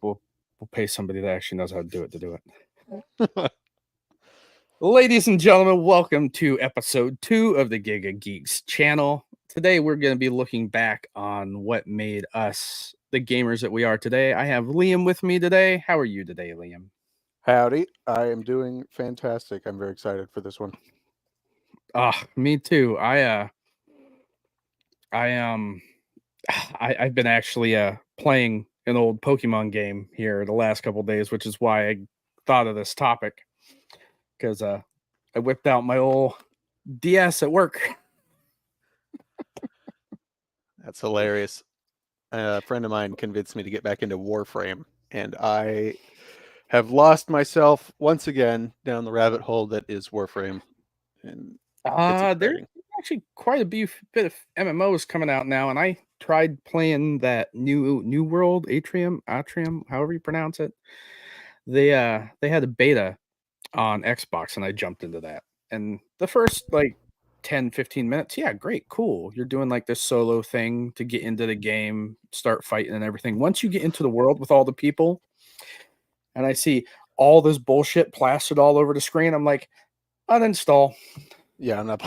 we'll pay somebody that actually knows how to do it. Ladies and gentlemen, welcome to episode 2 of the Giga Geeks channel. Today we're going to be looking back on what made us the gamers that we are today. I have Liam with me today. How are you today, Liam? Howdy. I am doing fantastic. I'm very excited for this one. Me too. I've been actually playing an old Pokemon game here the last couple days, which is why I thought of this topic, because I whipped out my old DS at work. That's hilarious. A friend of mine convinced me to get back into Warframe, and I have lost myself once again down the rabbit hole that is Warframe. And there's actually quite a bit of MMOs coming out now, and I tried playing that New World Atrium, however you pronounce it. They had a beta on Xbox, and I jumped into that. And the first 10-15 minutes, yeah, great, cool. You're doing like this solo thing to get into the game, start fighting and everything. Once you get into the world with all the people, and I see all this bullshit plastered all over the screen, I'm like, uninstall. Yeah, I'm not.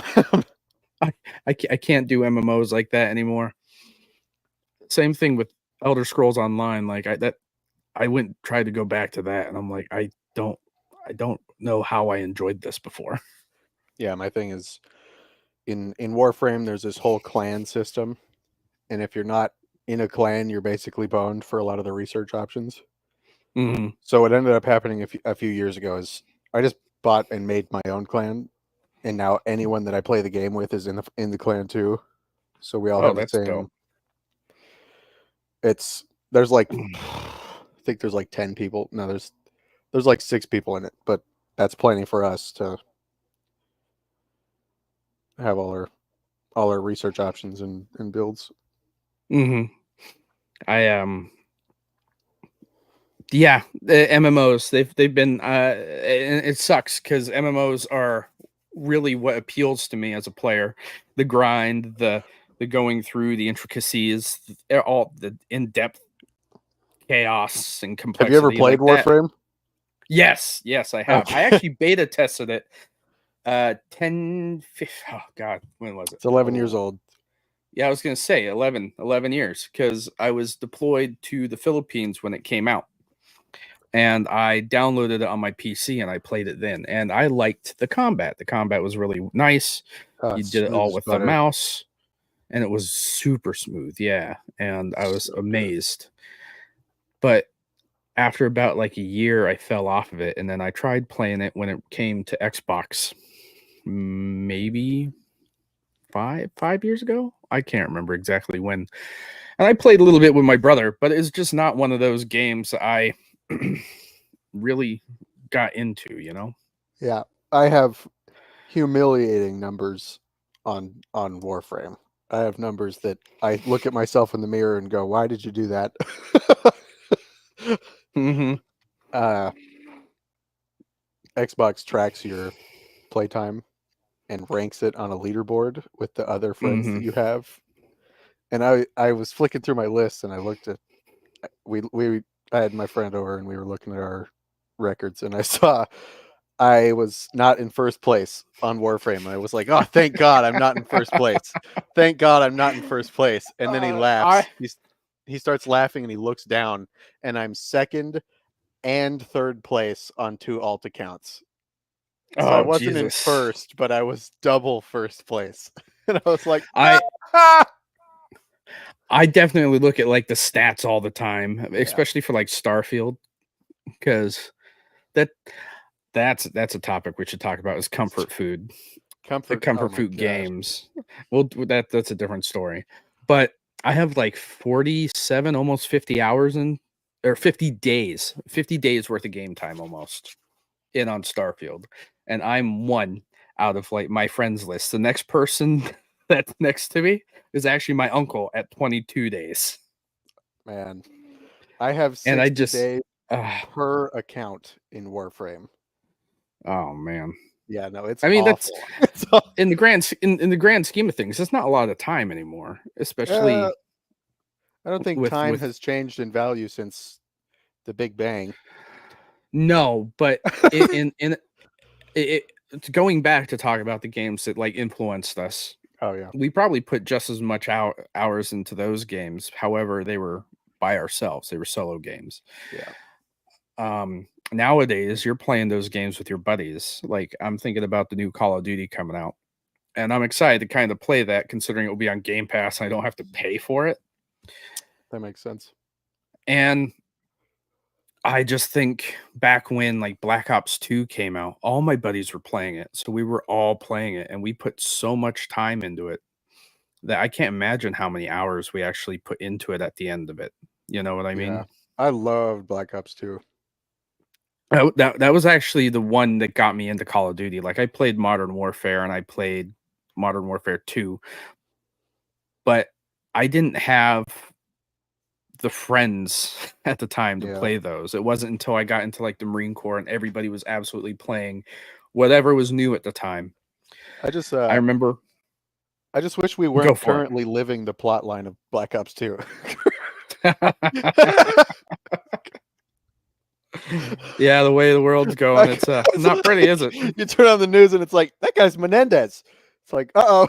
I can't do MMOs like that anymore. Same thing with Elder Scrolls Online. Like I went tried to go back to that, and I'm like, I don't know how I enjoyed this before. Yeah, my thing is in Warframe, there's this whole clan system, and if you're not in a clan, you're basically boned for a lot of the research options. Mm-hmm. So what ended up happening a few years ago is I just bought and made my own clan, and now anyone that I play the game with is in the clan too. So we all have the same. Dope. There's like I think there's like 10 people. No, there's like 6 people in it, but that's plenty for us to have all our research options and builds. Mm-hmm. Yeah, the MMOs they've been and it sucks because MMOs are really what appeals to me as a player. The grind, the going through the intricacies, all the in-depth chaos and complexity. Have you ever played Warframe? Yes, I have. Okay. I actually beta tested it. 10, 15, oh god, when was it? It's 11 years old. Yeah, I was gonna say 11 years, because I was deployed to the Philippines when it came out. And I downloaded it on my PC and I played it then. And I liked the combat. The combat was really nice. You did it all with the mouse, and it was super smooth. Yeah. And I was amazed. But after about like a year, I fell off of it. And then I tried playing it when it came to Xbox, maybe five years ago. I can't remember exactly when. And I played a little bit with my brother, but it's just not one of those games I really got into, Yeah, I have humiliating numbers on Warframe. I have numbers that I look at myself in the mirror and go, why did you do that? Mm-hmm. Xbox tracks your playtime and ranks it on a leaderboard with the other friends that you have. And I was flicking through my list, and I looked at I had my friend over, and we were looking at our records, and I saw I was not in first place on Warframe. I was like, oh, thank God I'm not in first place. Thank God I'm not in first place. And then he laughs. He starts laughing, and he looks down, and I'm second and third place on 2 alt accounts. So I wasn't in first, but I was double first place. And I was like, I definitely look at like the stats all the time, especially for like Starfield, because that's a topic we should talk about, is comfort food. Comfort food games. Well, that's a different story. But I have like 47, almost 50 hours or 50 days worth of game time almost in on Starfield. And I'm one out of like my friends list. The next person that's next to me is actually my uncle at 22 days. Man, I have 60 days per account in Warframe. Oh man. Yeah, no, it's. I mean, awful. That's in the grand scheme of things. It's not a lot of time anymore, especially. I don't think time has changed in value since The Big Bang. No, but in it, going back to talk about the games that like influenced us, Oh yeah. we probably put just as much hours into those games. However, they were by ourselves. They were solo games. Yeah. Nowadays, you're playing those games with your buddies. Like I'm thinking about the new Call of Duty coming out, and I'm excited to kind of play that, considering it will be on Game Pass and I don't have to pay for it. That makes sense. And I just think back when like Black Ops 2 came out, all my buddies were playing it. So we were all playing it and we put so much time into it that I can't imagine how many hours we actually put into it at the end of it. You know what I mean? Yeah. I loved Black Ops 2. That was actually the one that got me into Call of Duty. Like I played Modern Warfare and I played Modern Warfare 2, but I didn't have the friends at the time to play those. It wasn't until I got into like the Marine Corps and everybody was absolutely playing whatever was new at the time. I remember. I just wish we weren't currently living the plot line of Black Ops 2. Yeah, the way the world's going, it's not pretty, is it? You turn on the news and it's like, that guy's Menendez. It's like, uh-oh.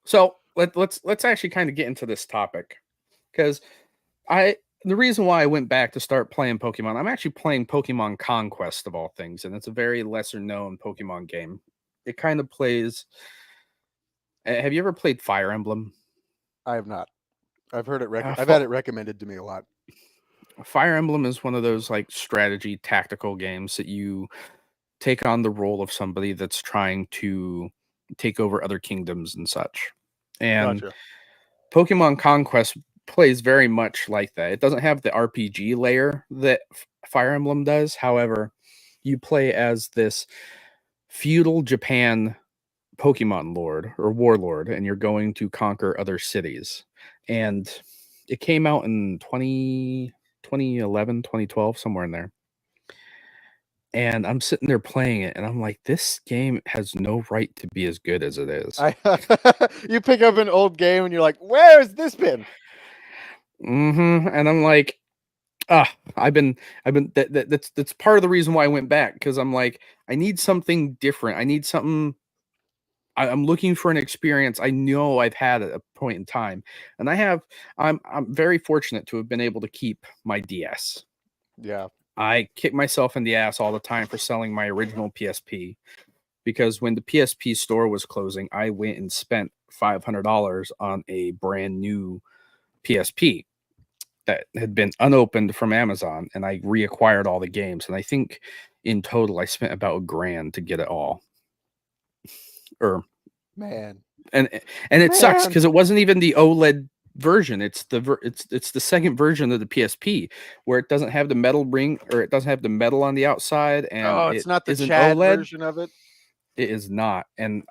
So let's actually kind of get into this topic, because the reason why I went back to start playing Pokemon, I'm actually playing Pokemon Conquest of all things, and it's a very lesser known Pokemon game. It kind of plays. Have you ever played Fire Emblem? I have not. I've heard it. I've had it recommended to me a lot. Fire Emblem is one of those like strategy tactical games that you take on the role of somebody that's trying to take over other kingdoms and such. And Gotcha. Pokemon Conquest plays very much like that. It doesn't have the RPG layer that Fire Emblem does. However, you play as this feudal Japan Pokemon Lord or Warlord, and you're going to conquer other cities. And it came out in 2011, 2012, somewhere in there. And I'm sitting there playing it, and I'm like, this game has no right to be as good as it is. You pick up an old game, and you're like, where has this been? And I'm like, that's part of the reason why I went back, because I'm like, I need something different. I need something. I'm looking for an experience I know I've had at a point in time, and I'm very fortunate to have been able to keep my DS. Yeah. I kick myself in the ass all the time for selling my original PSP, because when the PSP store was closing, I went and spent $500 on a brand new PSP that had been unopened from Amazon, and I reacquired all the games. And I think in total I spent about $1,000 to get it all. Man. And it sucks because it wasn't even the OLED version. It's the second version of the PSP, where it doesn't have the metal ring, or it doesn't have the metal on the outside, and it's not the Chad OLED version of it. It is not, and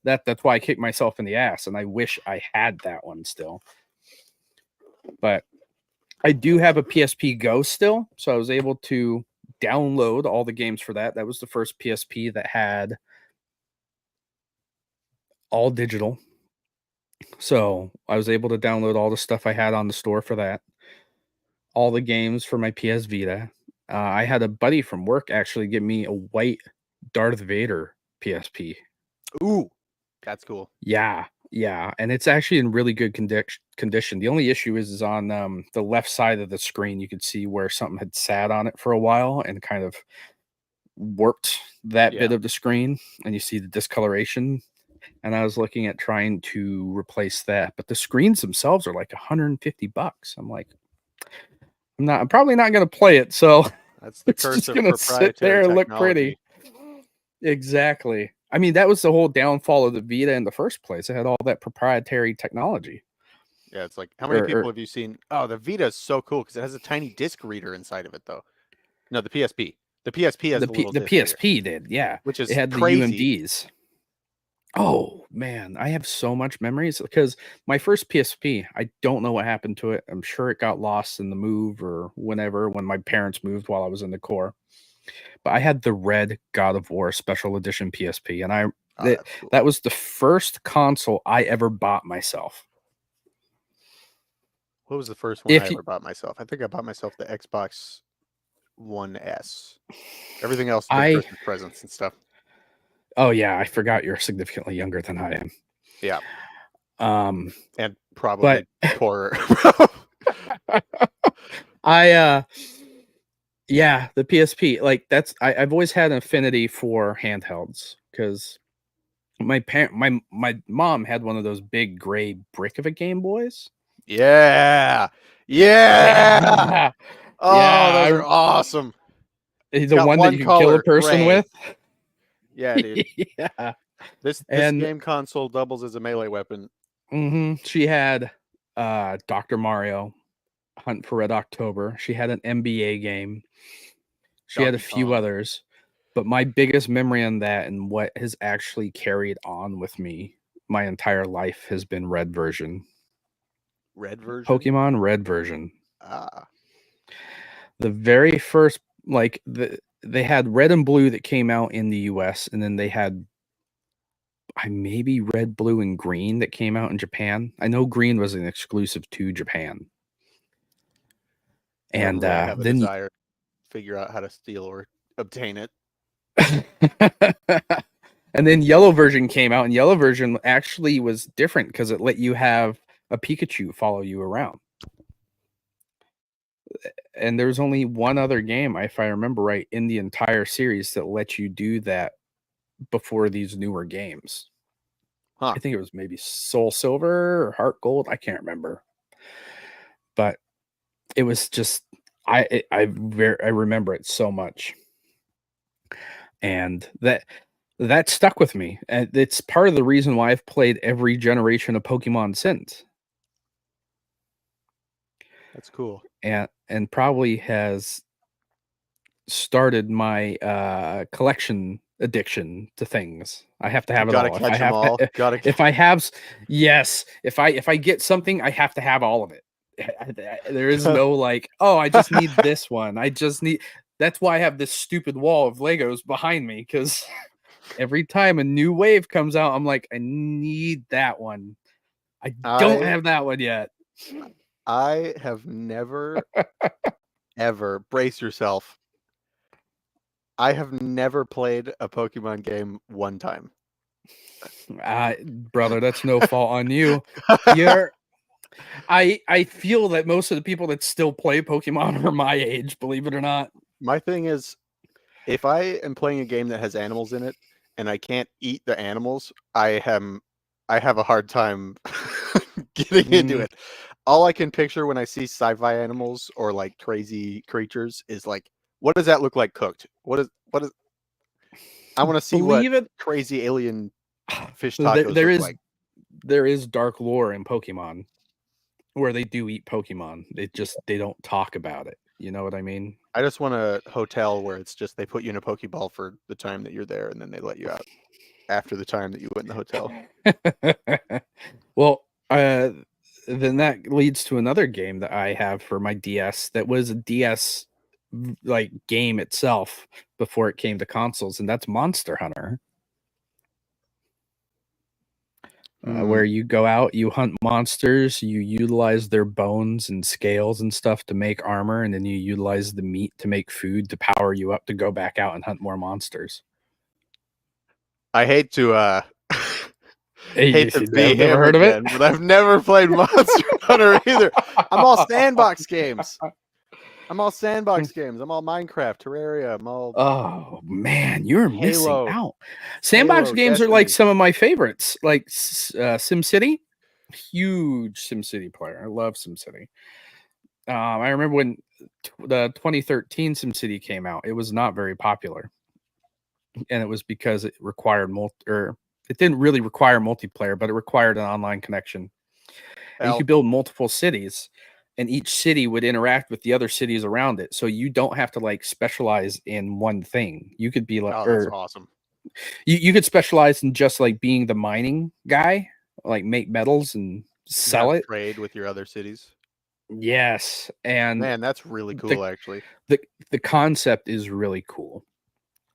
that's why I kicked myself in the ass, and I wish I had that one still. But I do have a PSP Go still, so I was able to download all the games for that. That was the first PSP that had all digital. So I was able to download all the stuff I had on the store for that. All the games for my PS Vita. I had a buddy from work actually give me a white Darth Vader PSP. Ooh, that's cool. Yeah. And it's actually in really good condition. The only issue is on the left side of the screen. You could see where something had sat on it for a while and kind of warped that bit of the screen, and you see the discoloration. And I was looking at trying to replace that, but the screens themselves are like $150. I'm like, I'm probably not going to play it. So that's the curse of proprietary sit there and look technology. pretty. Exactly. I mean, that was the whole downfall of the Vita in the first place. It had all that proprietary technology. Yeah, it's like, how many people have you seen? Oh, the Vita is so cool because it has a tiny disc reader inside of it, though. No, the PSP. The PSP has the little disc PSP reader, did, yeah. Which is it had crazy. The UMDs. Oh man, I have so much memories, because my first PSP, I don't know what happened to it. I'm sure it got lost in the move or whenever, when my parents moved while I was in the Corps. But I had the red God of War special edition PSP, and that was the first console I ever bought myself. What was the first one I ever bought myself? I think I bought myself the Xbox One S. Everything else has been Christmas presents and stuff. Oh yeah, I forgot you're significantly younger than I am. Yeah. And but probably poorer. Yeah, the PSP, like I've always had an affinity for handhelds because my mom had one of those big gray brick of a Game Boys. Yeah. Yeah. Oh, those are awesome. The one that you can kill a person with. Yeah, dude. Yeah. This game console doubles as a melee weapon. She had Dr. Mario, Hunt for Red October. She had an NBA game. She had a few others, but my biggest memory on that and what has actually carried on with me my entire life has been Red version. Red version? Pokemon Red version. Ah. The very first, like, they had Red and Blue that came out in the US, and then they had maybe Red, Blue, and Green that came out in Japan. I know Green was an exclusive to Japan. And I have a desire to figure out how to steal or obtain it. And then Yellow version came out, and Yellow version actually was different because it let you have a Pikachu follow you around. And there's only one other game, if I remember right, in the entire series that let you do that before these newer games. I think it was maybe Soul Silver or Heart Gold. I can't remember. But it was just, I remember it so much. And that stuck with me. And it's part of the reason why I've played every generation of Pokemon since. That's cool. And probably has started my collection addiction to things. I have to have it all. If I get something, I have to have all of it. There is no like, oh, I just need this one. That's why I have this stupid wall of Legos behind me, because every time a new wave comes out, I'm like, I need that one. I don't have that one yet. I have never, ever, brace yourself. I have never played a Pokemon game one time. Brother, that's no fault on you. I feel that most of the people that still play Pokemon are my age, believe it or not. My thing is, if I am playing a game that has animals in it and I can't eat the animals, I have a hard time getting into it. All I can picture when I see sci-fi animals or like crazy creatures is like, what does that look like cooked? What is I want to see what crazy alien fish tacos look like. There is dark lore in Pokemon where they do eat Pokemon. They don't talk about it. You know what I mean? I just want a hotel where it's just they put you in a Pokeball for the time that you're there, and then they let you out after the time that you went in the hotel. Well, then that leads to another game that I have for my DS that was a DS like game itself before it came to consoles, and that's Monster Hunter. Where you go out, you hunt monsters, you utilize their bones and scales and stuff to make armor, and then you utilize the meat to make food to power you up to go back out and hunt more monsters. I hate to hate to be never heard of it, but I've never played Monster Hunter either. I'm all sandbox games. I'm all Minecraft, Terraria. I'm all. Oh man, you're missing out. Sandbox games are like some of my favorites, like SimCity. Huge SimCity player. I love SimCity. I remember when the 2013 SimCity came out. It was not very popular, and it was because it required it didn't really require multiplayer, but it required an online connection. And you could build multiple cities, and each city would interact with the other cities around it. So you don't have to like specialize in one thing. You could be like, that's awesome. You could specialize in just like being the mining guy, like make metals and sell it. Trade with your other cities. Yes. And man, that's really cool. Actually, the concept is really cool.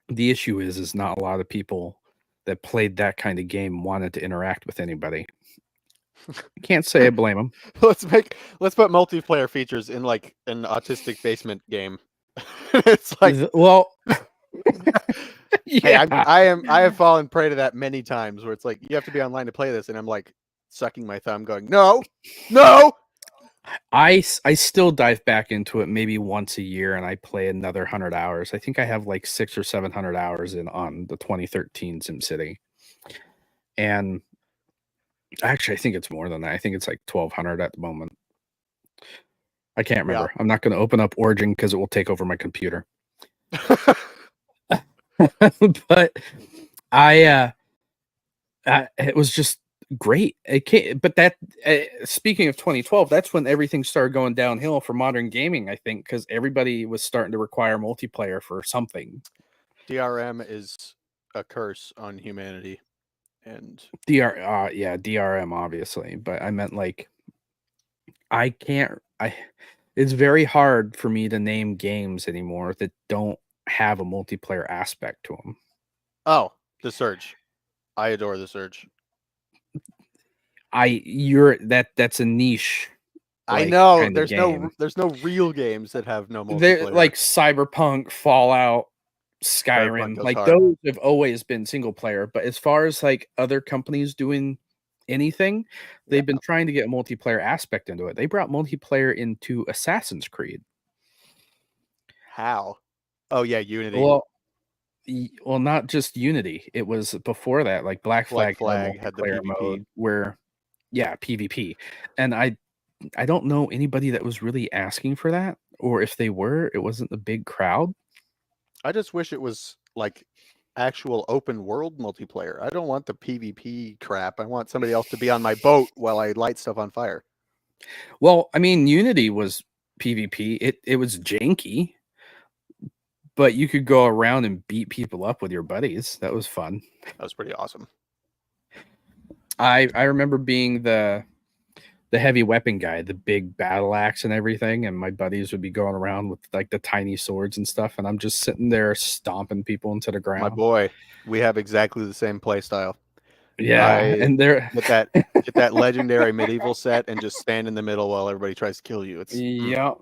The issue is not a lot of people that played that kind of game wanted to interact with anybody. Can't say I blame them. let's put multiplayer features in like an autistic basement game. It's like, well, hey, yeah. I have fallen prey to that many times where it's like you have to be online to play this, and I'm like sucking my thumb, going, no. I still dive back into it maybe once a year, and I play another 100 hours. I think I have like 600 or 700 hours in on the 2013 SimCity, and actually, I think it's more than that. I think it's like 1,200 at the moment. I can't remember. I'm not going to open up Origin because it will take over my computer. But it was just great. But that speaking of 2012, that's when everything started going downhill for modern gaming. I think because everybody was starting to require multiplayer for something. DRM is a curse on humanity, and DRM obviously, but I meant like it's very hard for me to name games anymore that don't have a multiplayer aspect to them. Oh, The Surge. I adore The Surge. That's a niche. I know there's no real games that have no multiplayer. They're like Cyberpunk, Fallout, Skyrim, like those have always been single player. But as far as like other companies doing anything, they've been trying to get a multiplayer aspect into it. They brought multiplayer into Assassin's Creed. How? Oh yeah, Unity. Well, not just Unity. It was before that, like Black Flag had the PvP mode where, PvP, and I don't know anybody that was really asking for that, or if they were, it wasn't a big crowd. I just wish it was like actual open world multiplayer. I don't want the PvP crap. I want somebody else to be on my boat while I light stuff on fire. Well, I mean, Unity was PvP. It was janky, but you could go around and beat people up with your buddies. That was fun. That was pretty awesome. I remember being the heavy weapon guy, the big battle axe and everything, and my buddies would be going around with like the tiny swords and stuff, and I'm just sitting there stomping people into the ground. My boy, we have exactly the same play style. Yeah, and they're get that legendary medieval set and just stand in the middle while everybody tries to kill you. It's yep.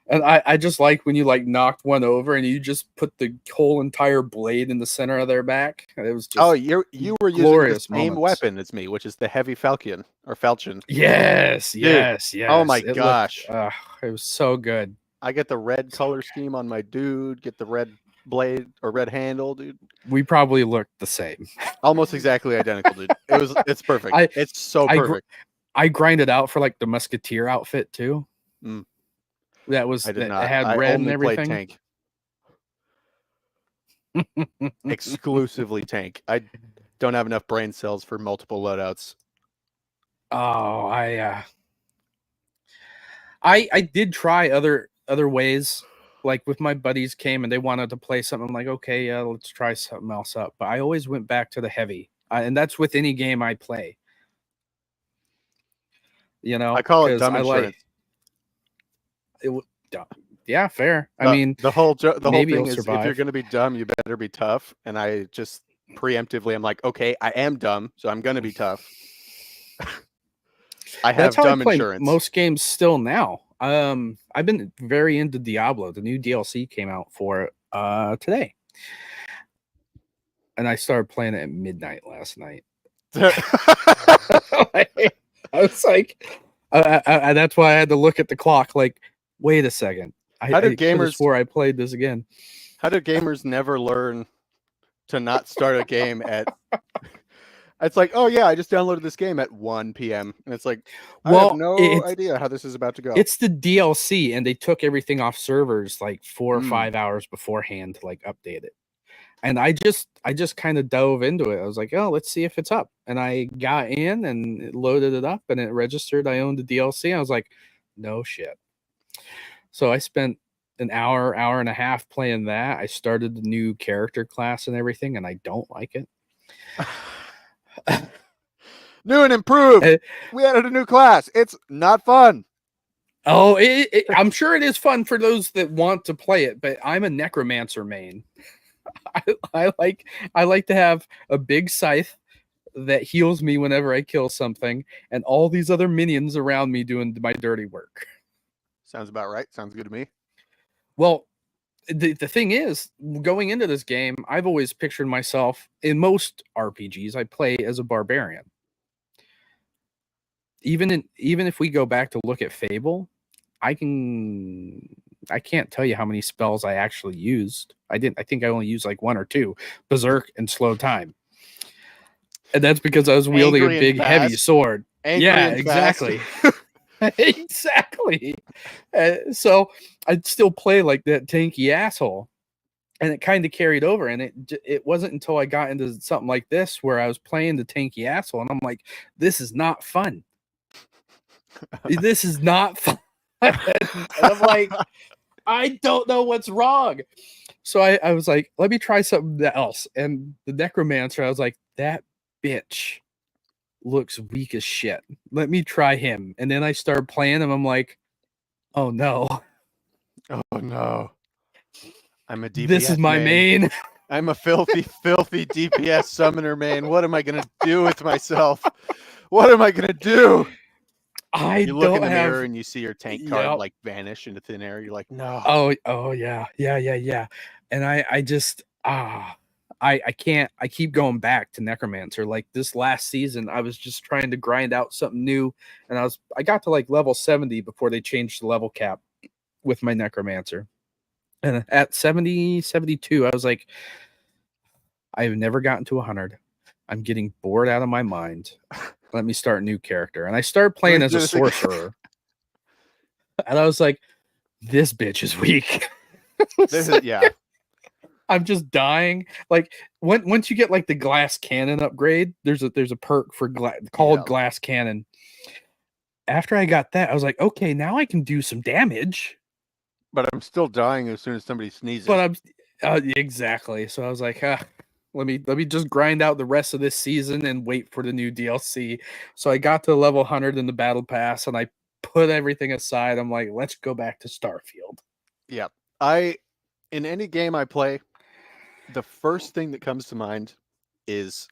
And I just like when you like knocked one over and you just put the whole entire blade in the center of their back. It was just you were using the same weapon as me, which is the heavy falchion or falchion. Yes. Oh my gosh, it was so good. I get the red color scheme on my dude. Get the red blade or red handle, dude. We probably looked the same, almost exactly identical, dude. It's perfect. It's so perfect. I grinded out for like the musketeer outfit too. That was it had red and everything. Tank. Exclusively tank. I don't have enough brain cells for multiple loadouts. Oh, I did try other ways. Like with my buddies came and they wanted to play something. I'm like, okay, yeah, let's try something else up. But I always went back to the heavy, and that's with any game I play. You know, I call it dumb insurance. Yeah, fair. I mean, the whole thing is, if you're going to be dumb, you better be tough. And I just preemptively, I'm like, okay, I am dumb, so I'm going to be tough. I have dumb insurance. Most games still now. I've been very into Diablo. The new DLC came out for it today, and I started playing it at midnight last night. I was like, that's why I had to look at the clock. Like, wait a second. How did gamers before I played this again? How do gamers never learn to not start a game at? It's like, oh yeah, I just downloaded this game at 1 p.m. and it's like, I have no idea how this is about to go. It's the DLC, and they took everything off servers like 4 or 5 hours beforehand to like update it. And I just kind of dove into it. I was like, oh, let's see if it's up. And I got in and it loaded it up and it registered. I owned the DLC. I was like, no shit. So I spent an hour and a half playing that. I started the new character class and everything, and I don't like it. New and improved. We added a new class. It's not fun. Oh, I'm sure it is fun for those that want to play it, but I'm a necromancer main. I like to have a big scythe that heals me whenever I kill something, and all these other minions around me doing my dirty work. Sounds about right. Sounds good to me. Well, the thing is, going into this game, I've always pictured myself, in most RPGs, I play as a barbarian. Even if we go back to look at Fable, I can't tell you how many spells I actually used. I think I only used like 1 or 2, Berserk and Slow Time. And that's because I was wielding Angry a and big heavy fast. sword. Angry Yeah, and exactly. fast. Exactly. So I'd still play like that tanky asshole. And it kind of carried over, and it wasn't until I got into something like this where I was playing the tanky asshole, and I'm like, this is not fun. This is not fun. And I'm like, I don't know what's wrong. So I was like, let me try something else. And the necromancer, I was like, that bitch looks weak as shit. Let me try him. And then I started playing him. I'm like, oh no. Oh no. I'm a DPS This is my main. I'm a filthy, filthy DPS summoner, man. What am I gonna do with myself? What am I gonna do? You look in the mirror and you see your tank card like vanish into thin air. You're like, no. Oh yeah. And I just I can't. I keep going back to Necromancer. Like this last season, I was just trying to grind out something new, and I got to like level 70 before they changed the level cap with my Necromancer. And at 70, 72, I was like, I've never gotten to 100. I'm getting bored out of my mind. Let me start a new character. And I started playing as a sorcerer. And I was like, this bitch is weak. Yeah. I'm just dying. Like once you get like the glass cannon upgrade, there's a perk for called glass cannon. After I got that, I was like, okay, now I can do some damage. But I'm still dying as soon as somebody sneezes. But I'm exactly. So I was like, let me just grind out the rest of this season and wait for the new DLC. So I got to level 100 in the battle pass, and I put everything aside. I'm like, let's go back to Starfield. Yeah. In any game I play, the first thing that comes to mind is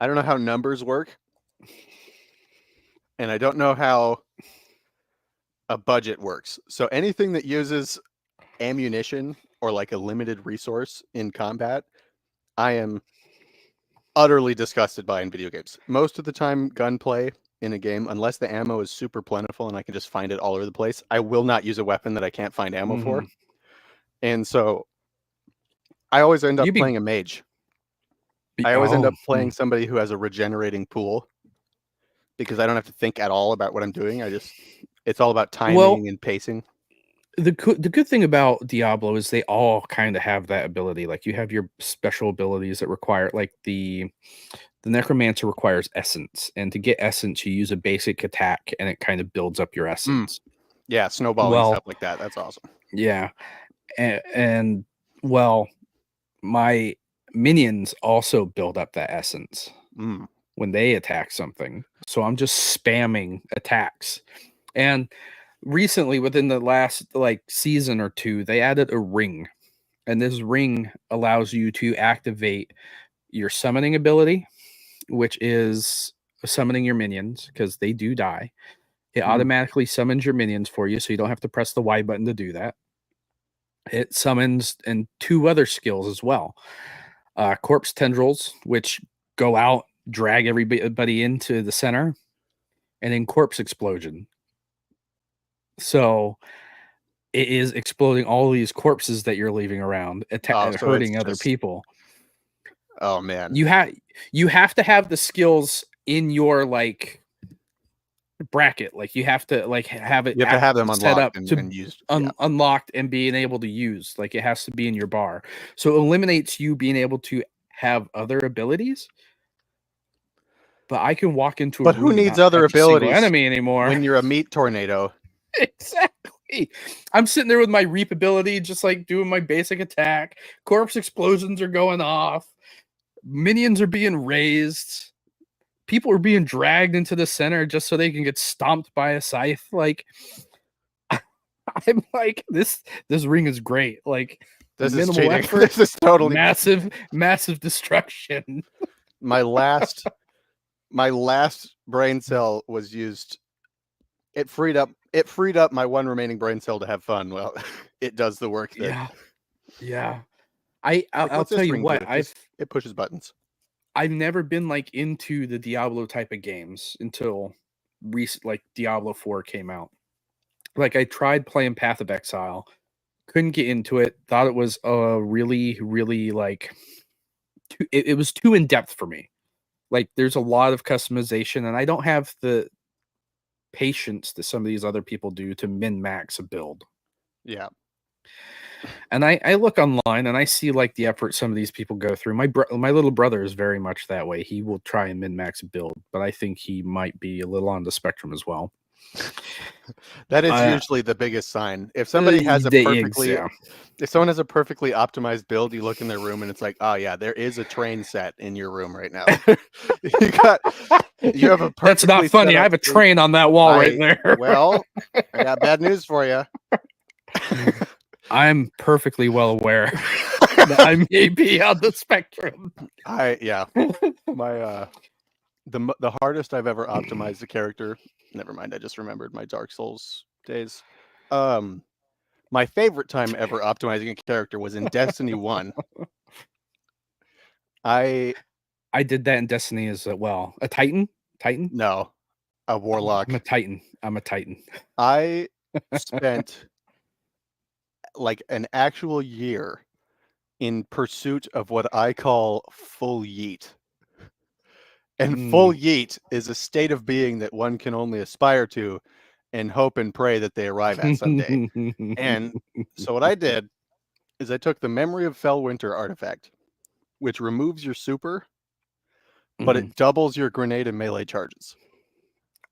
I don't know how numbers work, and I don't know how a budget works. So anything that uses ammunition or like a limited resource in combat, I am utterly disgusted by in video games. Most of the time, gunplay in a game, unless the ammo is super plentiful and I can just find it all over the place, I will not use a weapon that I can't find ammo for. And so I always end up playing a mage. I always end up playing somebody who has a regenerating pool because I don't have to think at all about what I'm doing. It's all about timing and pacing. The good thing about Diablo is they all kind of have that ability. Like you have your special abilities that require, like the Necromancer requires essence, and to get essence, you use a basic attack, and it kind of builds up your essence. Yeah, snowballing stuff like that. That's awesome. Yeah, and my minions also build up that essence when they attack something. So I'm just spamming attacks. And recently, within the last like season or two, they added a ring. And this ring allows you to activate your summoning ability, which is summoning your minions because they do die. It automatically summons your minions for you, so you don't have to press the Y button to do that. It summons and 2 other skills as well. Corpse tendrils, which go out, drag everybody into the center, and then corpse explosion. So it is exploding all these corpses that you're leaving around, hurting other people. Oh man. You have to have the skills in your like bracket. Like you have to like have it. You have to have them set up and used, unlocked and being able to use. Like it has to be in your bar. So it eliminates you being able to have other abilities. But I can walk into a room. But who needs other abilities enemy anymore when you're a meat tornado? Exactly. I'm sitting there with my reap ability, just like doing my basic attack. Corpse explosions are going off. Minions are being raised. People are being dragged into the center just so they can get stomped by a scythe. Like, I'm like, this ring is great. Like, this minimal is cheating. effort. This is totally massive destruction. My last my last brain cell was used. It freed up my one remaining brain cell to have fun. Well, it does the work that. Yeah. Like, I'll what's tell this you ring do? what, It pushes buttons. I've never been like into the Diablo type of games until recent, like Diablo 4 came out. Like I tried playing Path of Exile, couldn't get into it. Thought it was really, really like it was too in depth for me. Like there's a lot of customization, and I don't have the patience that some of these other people do to min max a build. Yeah. And I look online and I see like the effort some of these people go through. My little brother is very much that way. He will try and min max a build, but I think he might be a little on the spectrum as well. That is usually the biggest sign. If somebody has a if someone has a perfectly optimized build, you look in their room and it's like, oh yeah, there is a train set in your room right now. you have a perfectly That's not funny. I have a train on that wall right there. Well, I got bad news for you. I'm perfectly well aware that I may be on the spectrum. My the hardest I've ever optimized a character. Never mind, I just remembered my Dark Souls days. My favorite time ever optimizing a character was in Destiny 1. I did that in Destiny as well. A Titan? No, a Warlock. I'm a Titan. I spent like an actual year in pursuit of what I call full yeet. And full yeet is a state of being that one can only aspire to and hope and pray that they arrive at someday. And so what I did is I took the Memory of Fellwinter artifact, which removes your super, but it doubles your grenade and melee charges.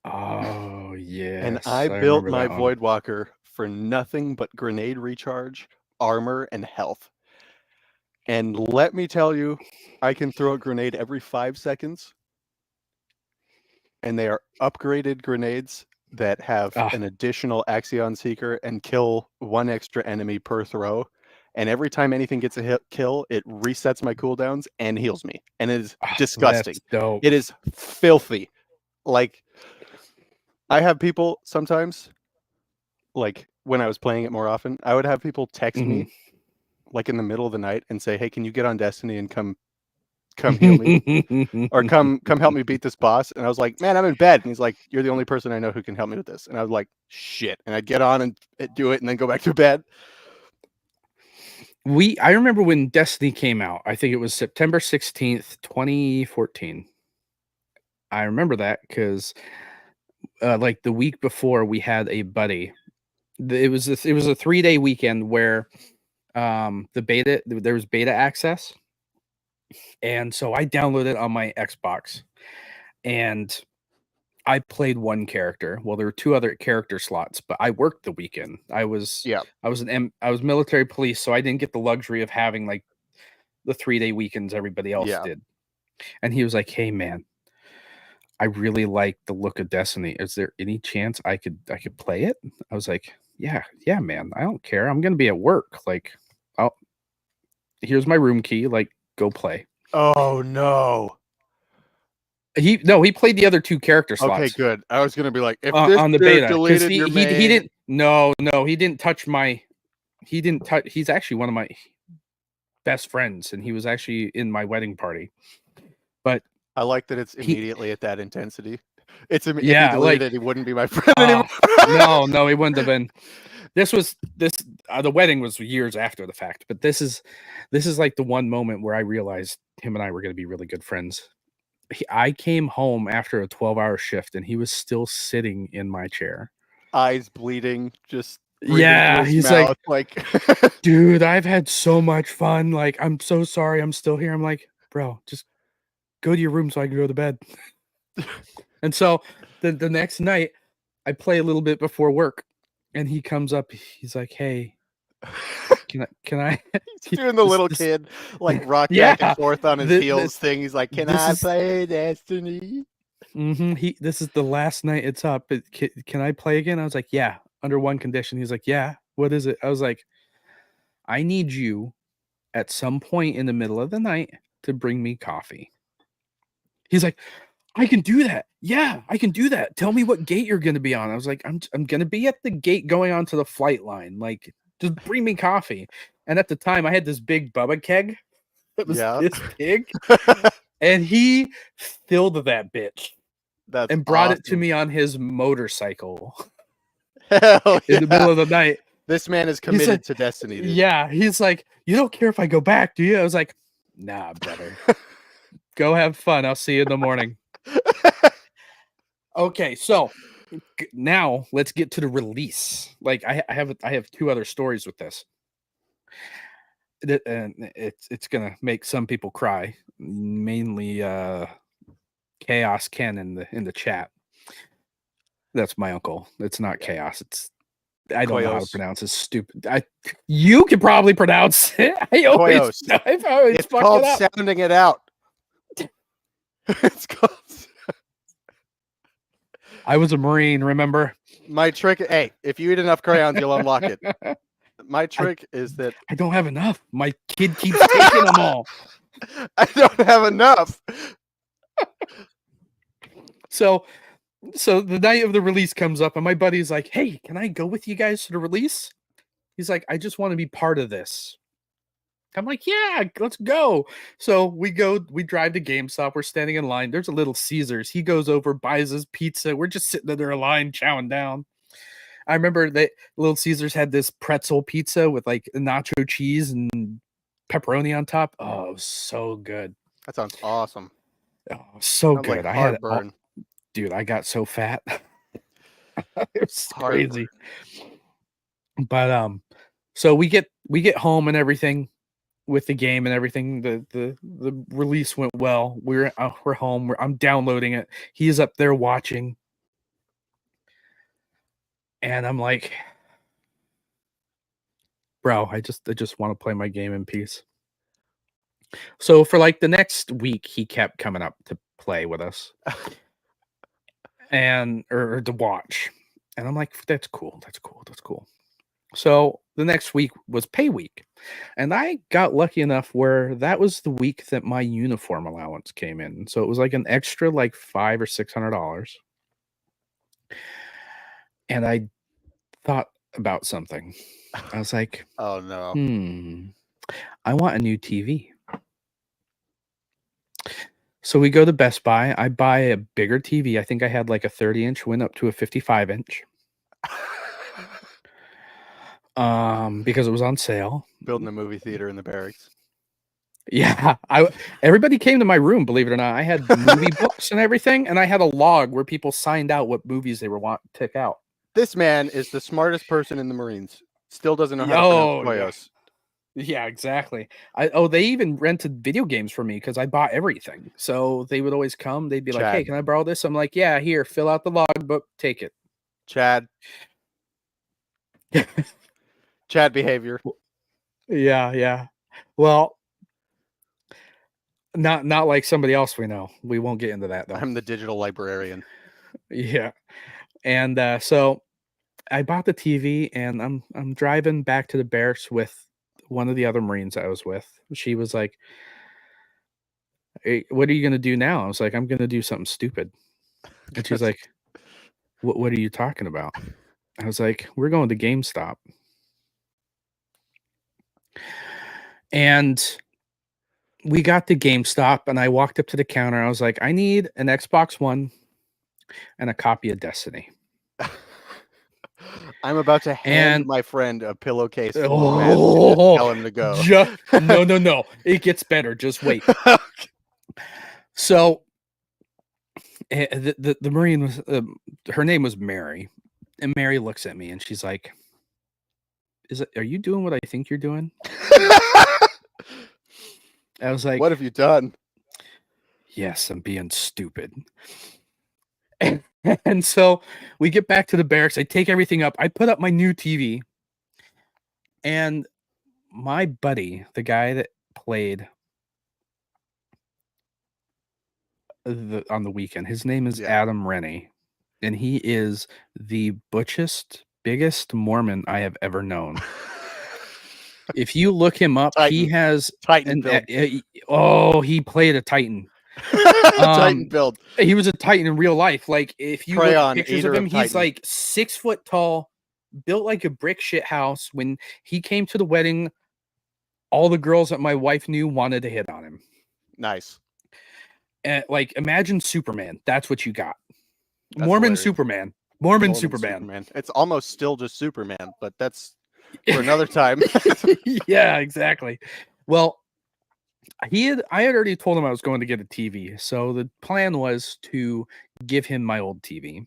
Oh, yeah. And I built my Voidwalker for nothing but grenade recharge, armor, and health. And let me tell you, I can throw a grenade every 5 seconds. And they are upgraded grenades that have an additional Axion Seeker and kill one extra enemy per throw. And every time anything gets a kill, it resets my cooldowns and heals me. And it is disgusting. That's dope. It is filthy. Like, I have people sometimes, like when I was playing it more often, I would have people text me like in the middle of the night and say, hey, can you get on Destiny and come heal me or come help me beat this boss? And I was like, man, I'm in bed. And he's like, you're the only person I know who can help me with this. And I was like, shit. And I'd get on and do it and then go back to bed. I remember when Destiny came out. I think it was September 16th, 2014. I remember that because like the week before we had a buddy. It was a 3-day weekend where there was beta access. And so I downloaded it on my Xbox and I played one character. Well, there were 2 other character slots, but I worked the weekend. I was military police, so I didn't get the luxury of having like the 3-day weekends everybody else did. And he was like, "Hey man, I really like the look of Destiny. Is there any chance I could play it?" I was like, "Yeah, man. I don't care. I'm going to be at work. Like, here's my room key. Like, go play." Oh no. He played the other 2 character slots. Okay, good. I was gonna be like, if this on the beta, deleted your main... he didn't. No, he didn't touch my. He didn't touch. He's actually one of my best friends, and he was actually in my wedding party. But I like that it's immediately at that intensity. If he deleted it, he wouldn't be my friend anymore. No, he wouldn't have been. The wedding was years after the fact, but this is like the one moment where I realized him and I were going to be really good friends. I came home after a 12-hour shift and he was still sitting in my chair, eyes bleeding, just he's like dude, I've had so much fun, like I'm so sorry I'm still here. I'm like, bro, just go to your room so I can go to bed. And so the next night I play a little bit before work and he comes up, he's like, hey, can I he's doing the little kid like rock back and forth on his heels thing. He's like, can I play Destiny? This is the last night it's up. Can I play again? I was like, yeah, under one condition. He's like, yeah, what is it? I was like, I need you at some point in the middle of the night to bring me coffee. He's like, I can do that. Yeah, I can do that. Tell me what gate you're gonna be on. I was like, I'm gonna be at the gate going onto the flight line. Like, just bring me coffee. And at the time, I had this big Bubba keg that was this big, and he filled that bitch. That's and brought awesome. it to me on his motorcycle. Hell in the middle of the night. This man is committed to destiny, dude. Yeah, he's like, you don't care if I go back, do you? I was like, nah, brother. Go have fun. I'll see you in the morning. Okay, so now let's get to the release. Like I have two other stories with this. And it's gonna make some people cry, mainly Chaos Ken in the chat. That's my uncle. It's not Chaos. It's I don't know how to pronounce it. Stupid. You can probably pronounce it. I always it's called sounding it out. It's called. I was a Marine, remember? My trick, hey, if you eat enough crayons, you'll unlock it. My trick is that I don't have enough. My kid keeps taking them all. I don't have enough. So the night of the release comes up, and my buddy's like, "Hey, can I go with you guys to the release?" He's like, "I just want to be part of this." I'm like, "Yeah, let's go." So we drive to GameStop. We're standing in line. There's a Little Caesars. He goes over, buys his pizza. We're just sitting in their line, chowing down. I remember that Little Caesars had this pretzel pizza with like nacho cheese and pepperoni on top. Oh, it was so good. That sounds awesome. Oh, so good. Like I had dude, I got so fat. It was crazy. But so we get home and everything with the game and everything. The release went well. We're home. I'm downloading it. He's up there watching. And I'm like, bro, I just want to play my game in peace. So for like the next week, he kept coming up to play with us. And or to watch. And I'm like, that's cool. So the next week was pay week. And I got lucky enough where that was the week that my uniform allowance came in. So it was like an extra like $500 or $600. And I thought about something. I was like, oh no. I want a new TV. So we go to Best Buy. I buy a bigger TV. I think I had like a 30-inch, went up to a 55-inch. Because it was on sale. Building a movie theater in the barracks. Yeah, everybody came to my room, believe it or not. I had movie books and everything, and I had a log where people signed out what movies they were wanting to pick out. This man is the smartest person in the Marines. Still doesn't know how to pronounce Koyos. Yeah, exactly. They even rented video games for me because I bought everything. So they would always come. They'd be like, "Hey, can I borrow this?" I'm like, "Yeah, here, fill out the logbook, take it." Chad. Chad behavior. Yeah. Well, not like somebody else we know. We won't get into that though. I'm the digital librarian. Yeah. And so I bought the TV, and I'm driving back to the barracks with one of the other Marines I was with. She was like, "Hey, what are you gonna do now?" I was like, "I'm gonna do something stupid." And she's like, what are you talking about? I was like, "We're going to GameStop." And we got to GameStop, and I walked up to the counter. I was like, "I need an Xbox One and a copy of Destiny." I'm about to hand my friend a pillowcase full of and tell him to go. No. It gets better. Just wait. So the Marine was her name was Mary, and Mary looks at me and she's like, "Are you doing what I think you're doing?" I was like, "What have you done?" "Yes, I'm being stupid." And so we get back to the barracks. I take everything up. I put up my new TV. And my buddy, the guy that played on the weekend, his name is Adam Rennie. And he is the butchest, biggest Mormon I have ever known. If you look him up, he has Titan build. He played a Titan. Titan build. He was a Titan in real life. Like if you look at pictures of him, he's like 6 foot tall, built like a brick shit house. When he came to the wedding, all the girls that my wife knew wanted to hit on him. Nice. And like imagine Superman. That's what you got. That's Mormon hilarious. Superman. Mormon Superman. It's almost still just Superman, but that's for another time. Yeah, exactly. Well, I had already told him I was going to get a TV. So the plan was to give him my old TV,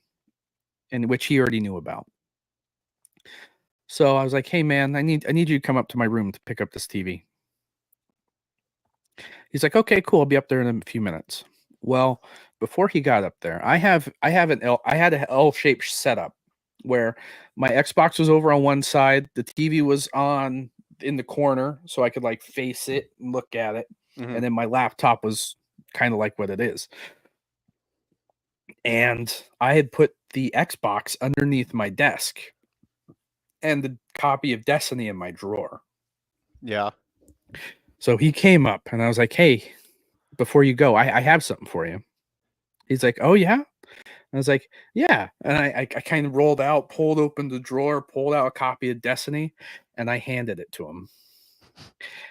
in which he already knew about. So I was like, "Hey man, I need you to come up to my room to pick up this TV." He's like, "Okay, cool. I'll be up there in a few minutes." Well, before he got up there, I had an L-shaped setup where my Xbox was over on one side, the TV was on in the corner, so I could like face it and look at it, and then my laptop was kind of like what it is. And I had put the Xbox underneath my desk and the copy of Destiny in my drawer. Yeah. So he came up and I was like, "Hey, before you go, I have something for you." He's like, "Oh yeah?" I was like, "Yeah." And I kind of rolled out, pulled open the drawer, pulled out a copy of Destiny, and I handed it to him.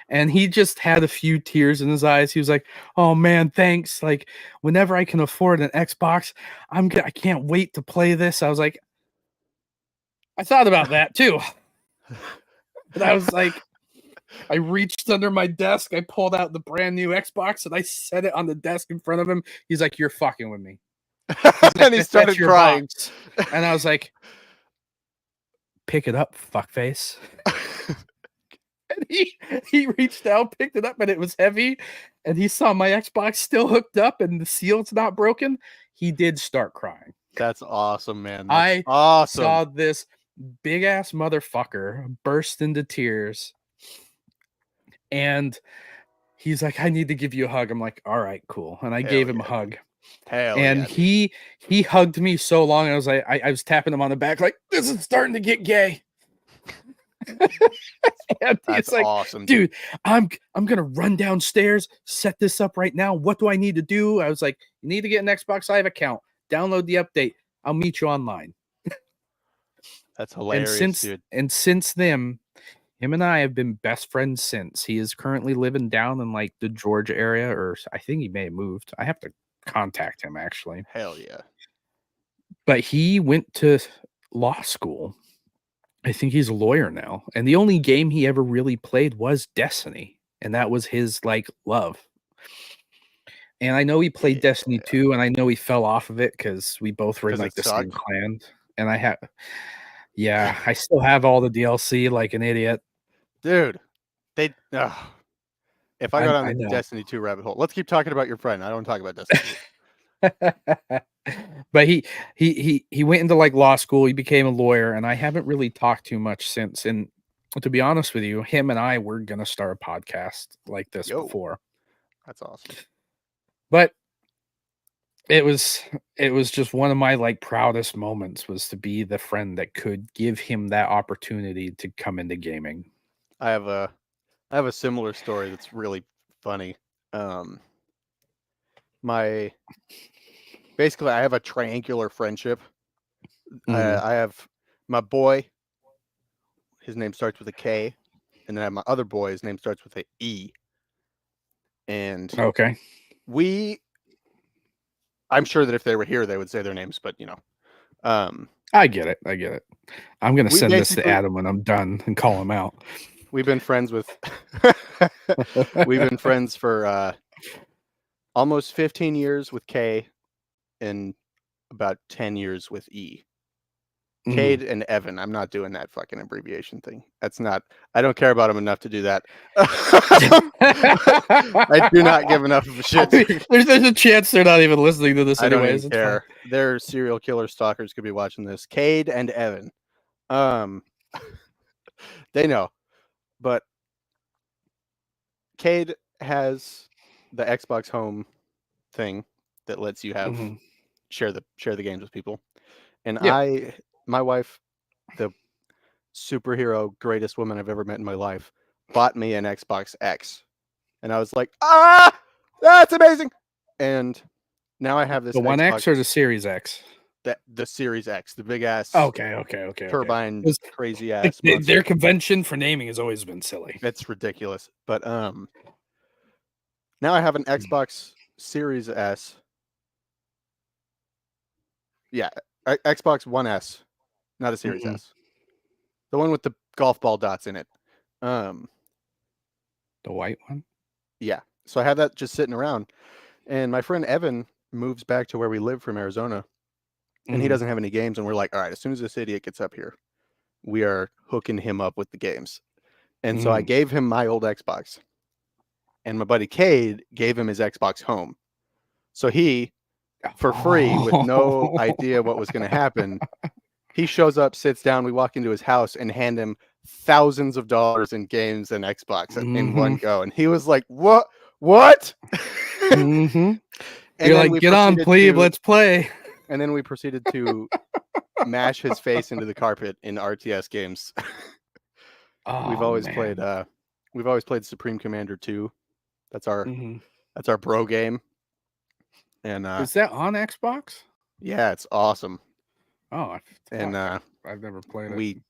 And he just had a few tears in his eyes. He was like, "Oh man, thanks. Like whenever I can afford an Xbox, I can't wait to play this." I was like, "I thought about that too." And I was like, I reached under my desk, I pulled out the brand new Xbox, and I set it on the desk in front of him. He's like, "You're fucking with me." Like, and he started crying. Box. And I was like, "Pick it up, fuckface." And he reached out, picked it up, and it was heavy. And he saw my Xbox still hooked up and the seal's not broken. He did start crying. That's awesome, man. That's awesome. Saw this big ass motherfucker burst into tears. And he's like, "I need to give you a hug." I'm like, "All right, cool." And I gave him a hug. And he hugged me so long. I was like, I was tapping him on the back, like, "This is starting to get gay." And he's like, "Awesome, dude. I'm gonna run downstairs, set this up right now. What do I need to do?" I was like, "You need to get an Xbox Live account. Download the update. I'll meet you online." That's hilarious, dude. And since then, him and I have been best friends since. He is currently living down in like the Georgia area, or I think he may have moved. I have to contact him actually. Hell yeah. But he went to law school. I think he's a lawyer now. And the only game he ever really played was Destiny. And that was his like love. And I know he played Destiny 2, and I know he fell off of it because we both were in like the same clan. And I still have all the DLC like an idiot. Dude, if I go down the Destiny 2 rabbit hole, let's keep talking about your friend. I don't talk about Destiny. But he went into like law school. He became a lawyer, and I haven't really talked too much since. And to be honest with you, him and I were gonna start a podcast like this before. That's awesome. But it was just one of my like proudest moments was to be the friend that could give him that opportunity to come into gaming. I have a similar story that's really funny. Basically I have a triangular friendship. I have my boy, his name starts with a K, and then I have my other boy, his name starts with an E. And okay. I'm sure that if they were here, they would say their names, but you know. I get it. I'm going to send this to Adam when I'm done and call him out. We've been friends for almost 15 years with K and about 10 years with E. Cade and Evan. I'm not doing that fucking abbreviation thing. I don't care about them enough to do that. I do not give enough of a shit. There's a chance they're not even listening to this anyways. I don't even care. Their serial killer stalkers could be watching this. Cade and Evan. They know. But Cade has the Xbox Home thing that lets you have share the games with people. And my wife, the superhero greatest woman I've ever met in my life, bought me an Xbox X. And I was like, that's amazing. And now I have this The One Xbox, X or the Series X? the Series X, the big ass Okay. turbine, Okay. crazy ass Their monster. convention for naming has always been silly. It's ridiculous. But now I have an Xbox Series S. Yeah, Xbox One S, not a Series S. The one with the golf ball dots in it. The white one? Yeah. So I have that just sitting around. And my friend Evan moves back to where we live from Arizona. And he doesn't have any games. And we're like, all right, as soon as this idiot gets up here, we are hooking him up with the games. And so I gave him my old Xbox. And my buddy Cade gave him his Xbox Home. So he, for free, with no idea what was going to happen, he shows up, sits down, we walk into his house and hand him thousands of dollars in games and Xbox in one go. And he was like, what? And And you're then like, we get on, proceeded please, to, let's play. and then we proceeded to mash his face into the carpet in RTS games. We've always played Supreme Commander 2. That's our bro game. And is that on Xbox? yeah, it's awesome. Oh, and I've never played it. We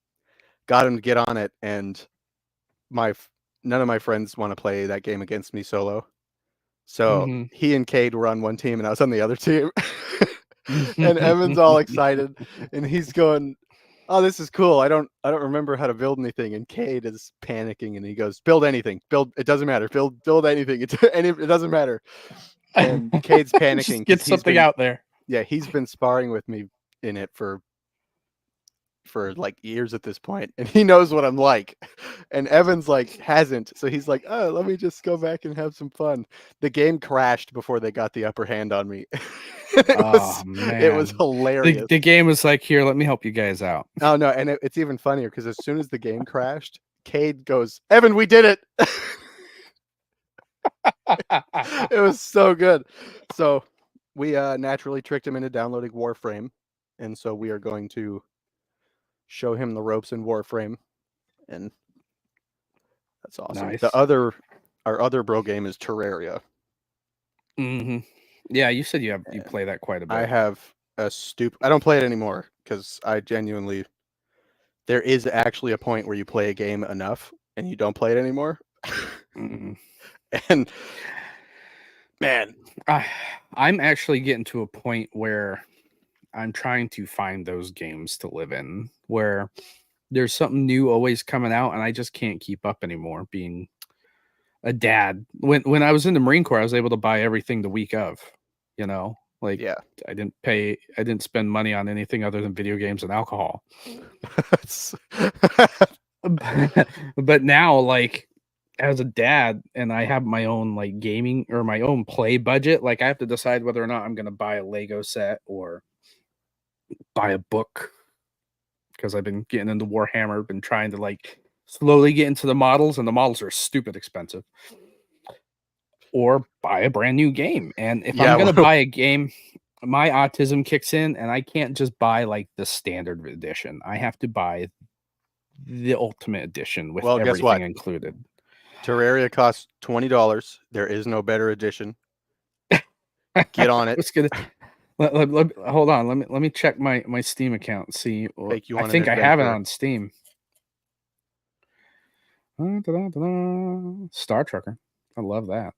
got him to get on it, and none of my friends want to play that game against me solo. So he and Cade were on one team, and I was on the other team. And Evan's all excited, and he's going, "Oh, this is cool. I don't remember how to build anything." And Cade is panicking, and he goes, "Build anything. Build. It doesn't matter. Build anything. It doesn't matter." And Cade's panicking. Get something out there. Yeah, he's been sparring with me in it for like years at this point, and he knows what I'm like. And Evan's like hasn't, so he's like, oh, let me just go back and have some fun. The game crashed before they got the upper hand on me. It was hilarious. The game was like, here, let me help you guys out. Oh no, and it's even funnier because as soon as the game crashed, Cade goes, Evan, we did it. It was so good. So we naturally tricked him into downloading Warframe, and so we are going to show him the ropes in Warframe, and that's awesome. Nice. Our other bro game is Terraria. Yeah, you said you play that quite a bit. I have I don't play it anymore because I genuinely, there is actually a point where you play a game enough and you don't play it anymore. And man, I'm actually getting to a point where I'm trying to find those games to live in, where there's something new always coming out, and I just can't keep up anymore. Being a dad, when I was in the Marine Corps, I was able to buy everything the week of, like, yeah. I didn't spend money on anything other than video games and alcohol. But now, like, as a dad, and I have my own like gaming or my own play budget, like I have to decide whether or not I'm going to buy a Lego set or buy a book, because I've been getting into Warhammer, been trying to like slowly get into the models, and the models are stupid expensive. Or buy a brand new game. And if I'm going to buy a game, my autism kicks in, and I can't just buy like the standard edition. I have to buy the ultimate edition with everything included. Terraria costs $20. There is no better edition. Get on it. Hold on. Let me check my Steam account and see. I think I have it on Steam. Star Trekker. I love that.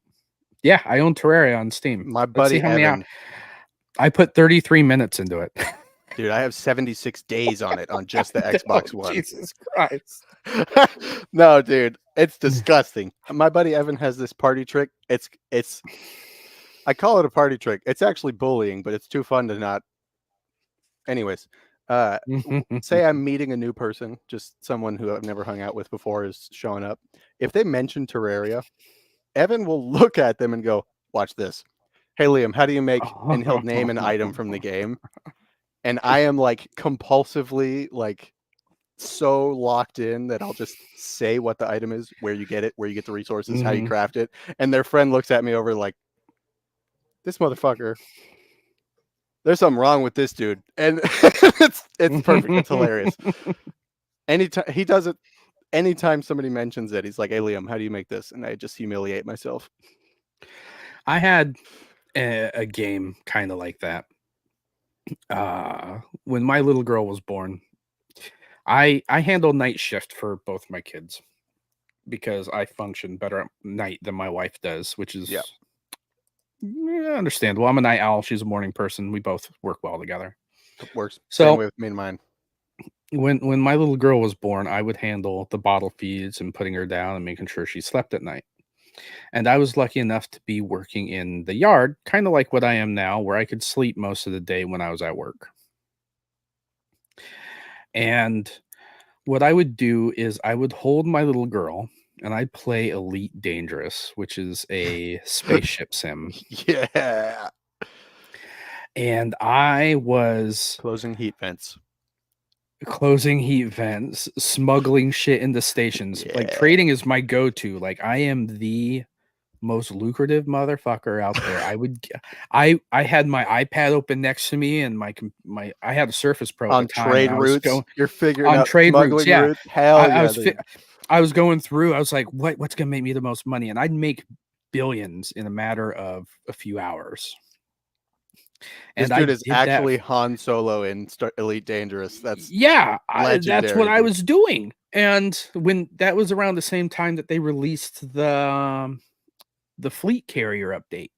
Yeah, I own Terraria on Steam. My buddy Evan. I put 33 minutes into it. Dude, I have 76 days on it on just the Xbox One. Jesus Christ. No, dude, it's disgusting. My buddy Evan has this party trick. It's I call it a party trick. It's actually bullying, but it's too fun to not. Anyways, say I'm meeting a new person, just someone who I've never hung out with before is showing up. If they mention Terraria, Evan will look at them and go, watch this. Hey, Liam, how do you make, and he'll name an item from the game. And I am like compulsively like so locked in that I'll just say what the item is, where you get it, where you get the resources, how you craft it. And their friend looks at me over like, this motherfucker, there's something wrong with this dude. And it's perfect. It's hilarious. Anytime he does it, anytime somebody mentions it, he's like, hey, Liam, how do you make this? And I just humiliate myself. I had a game kind of like that. When my little girl was born, I handled night shift for both my kids because I function better at night than my wife does, which is understandable. I'm a night owl. She's a morning person. We both work well together. Works same So way with me and mine. when my little girl was born, I would handle the bottle feeds and putting her down and making sure she slept at night. And I was lucky enough to be working in the yard, kind of like what I am now, where I could sleep most of the day when I was at work. And what I would do is I would hold my little girl and I'd play Elite Dangerous, which is a spaceship sim. Yeah. And I was Closing heat vents. closing heat vents, smuggling shit into stations. Like trading is my go-to. Like I am the most lucrative motherfucker out there. I had my iPad open next to me and my I had a Surface Pro on at the time. Trade routes. You're figuring on out trade routes. smuggling Yeah, routes. Hell yeah. I was going through. I was like, what's gonna make me the most money? And I'd make billions in a matter of a few hours. This dude is actually Han Solo in Elite Dangerous. That's legendary. That's what I was doing. And when that was around the same time that they released the fleet carrier update.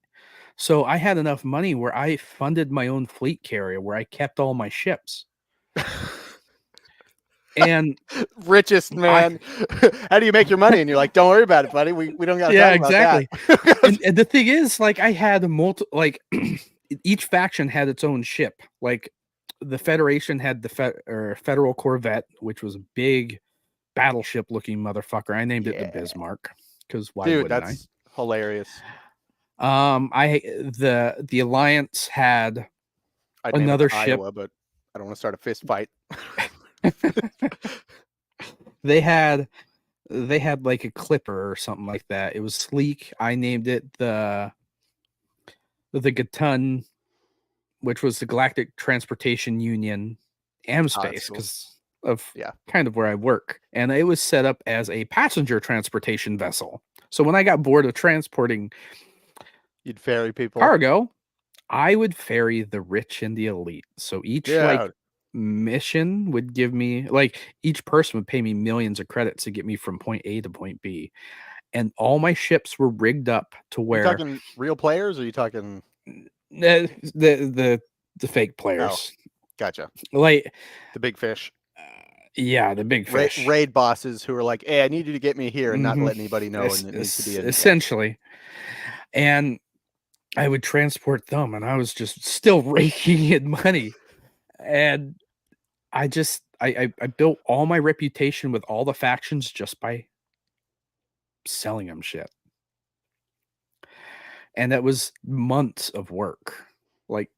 So I had enough money where I funded my own fleet carrier where I kept all my ships. And richest man. How do you make your money? And you're like, don't worry about it, buddy. We don't got to talk exactly. about that. and the thing is, like, I had each faction had its own ship. Like the Federation had the Federal Corvette, which was a big battleship looking motherfucker. I named it the Bismarck because why wouldn't that's hilarious. The Alliance had another ship, Iowa, but I don't want to start a fist fight. They had like a Clipper or something like that. It was sleek. I named it the Gatun, which was the Galactic Transportation Union Amspace, because of kind of where I work. And it was set up as a passenger transportation vessel. So when I got bored of transporting you'd ferry people cargo, I would ferry the rich and the elite. So each mission would give me, like, each person would pay me millions of credits to get me from point A to point B. And all my ships were rigged up to where... You talking real players, or are you talking the fake players? Oh, gotcha. Like the big fish. Yeah, the big fish. Raid bosses who are like, hey, I need you to get me here, and not let anybody know. And it needs to be essentially. And I would transport them, and I was just still raking in money. And I built all my reputation with all the factions just by selling them shit. And that was months of work, like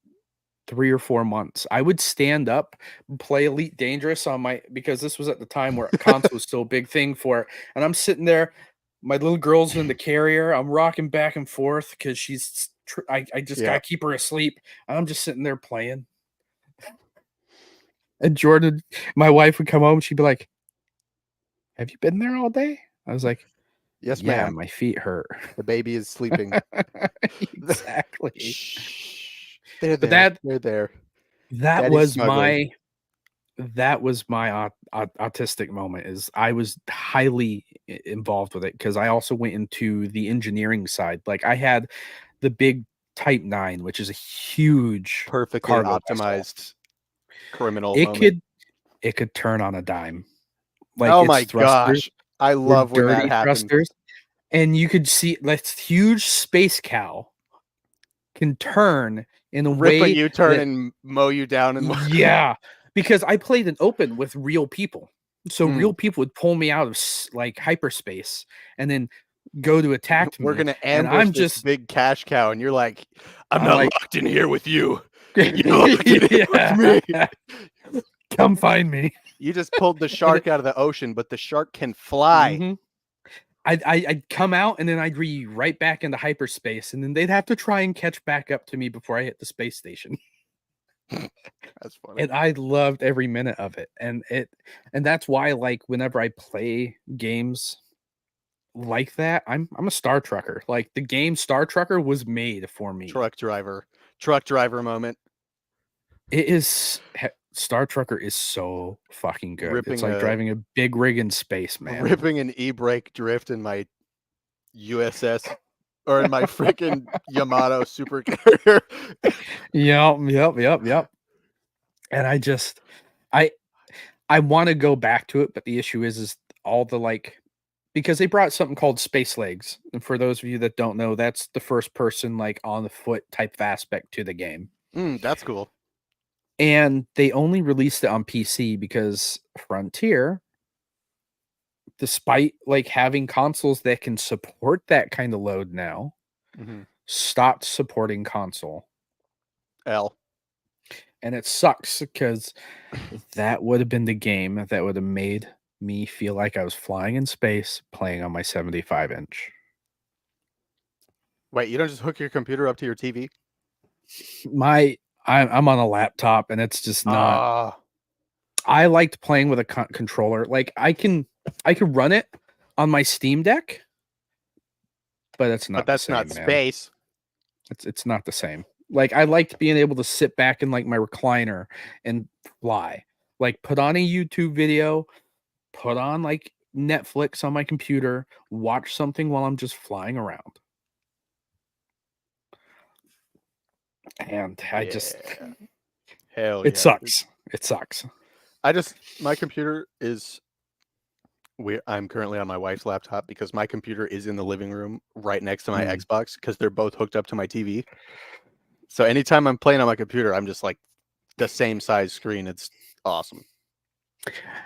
3 or 4 months. I would stand up, play Elite Dangerous on because this was at the time where console was still a big thing for it. And I'm sitting there, my little girl's in the carrier. I'm rocking back and forth because she's, I just gotta keep her asleep. I'm just sitting there playing. And Jordan, my wife, would come home. She'd be like, have you been there all day? I was like, yes, ma'am. My feet hurt. The baby is sleeping. Exactly. Shh. They're there. They're there. That was my autistic moment. Is I was highly involved with it because I also went into the engineering side. Like I had the big Type 9, which is a huge, perfectly optimized criminal. It could turn on a dime. Like, oh my gosh, I love when that happens. And you could see this huge space cow can turn in a rip way a U-turn and mow you down. And because I played an open with real people, so real people would pull me out of like hyperspace and then go to attack me. We're gonna ambush this big cash cow, and you're like, I'm not locked in here with you. You're locked in here with me. Come find me. You just pulled the shark out of the ocean, but the shark can fly. Mm-hmm. I'd come out and then I'd be right back into hyperspace, and then they'd have to try and catch back up to me before I hit the space station. That's funny. And I loved every minute of it. And that's why, like, whenever I play games like that, I'm a Star Trucker. Like the game Star Trucker was made for me. Truck driver moment. It is Star Trucker is so fucking good. It's like driving a big rig in space, man. Ripping an e-brake drift in my USS or in my freaking Yamato supercarrier. Yep. And I want to go back to it, but the issue is all the like, because they brought something called Space Legs. And for those of you that don't know, that's the first person like on the foot type of aspect to the game. That's cool. And they only released it on PC because Frontier, despite like having consoles that can support that kind of load now, stopped supporting console. And it sucks because that would have been the game that would have made me feel like I was flying in space playing on my 75-inch. Wait, you don't just hook your computer up to your TV? I'm on a laptop, and it's just not. I liked playing with a controller. Like I can run it on my Steam Deck, but it's not. But that's the same, not space. Man. It's not the same. Like I liked being able to sit back in like my recliner and fly. Like put on a YouTube video, put on like Netflix on my computer, watch something while I'm just flying around. And I just hell it sucks. It sucks. My computer is I'm currently on my wife's laptop because my computer is in the living room right next to my Xbox because they're both hooked up to my TV. So anytime I'm playing on my computer, I'm just like the same size screen. It's awesome.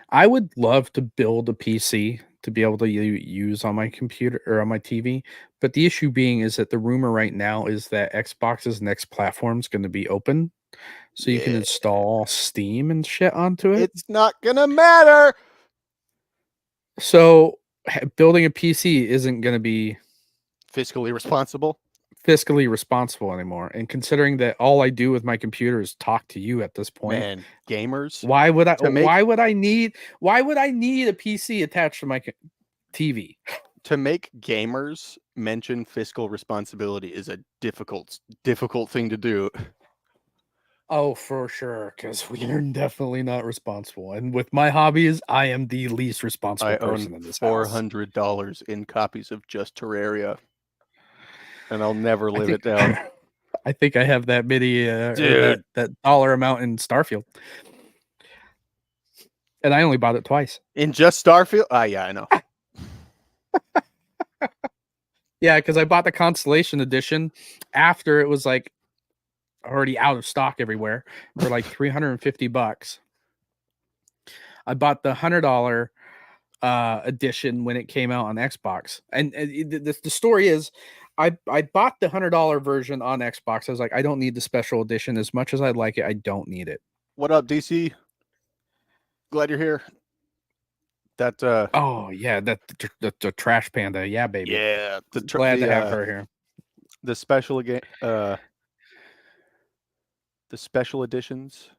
I would love to build a PC to be able to use on my computer or on my TV. But the issue being is that the rumor right now is that Xbox's next platform is going to be open. So you can install Steam and shit onto it. It's not going to matter. So building a PC isn't going to be fiscally responsible anymore. And considering that all I do with my computer is talk to you at this point, man, gamers, why would I need a PC attached to my TV? To make gamers mention fiscal responsibility is a difficult thing to do. Oh, for sure, because we are definitely not responsible. And with my hobbies, I am the least responsible person in this house. $400 in copies of Just Terraria. And I'll never live it down. I think I have that many, that dollar amount in Starfield. And I only bought it twice. In just Starfield? Yeah, I know. Yeah, because I bought the Constellation Edition after it was like already out of stock everywhere for like $350. I bought the $100 edition when it came out on Xbox. And the story is, I bought the $100 version on Xbox. I was like, I don't need the special edition. As much as I'd like it, I don't need it. What up, DC? Glad you're here. That oh yeah, the Trash Panda, yeah, baby. Yeah, glad to have her here. The special the special editions.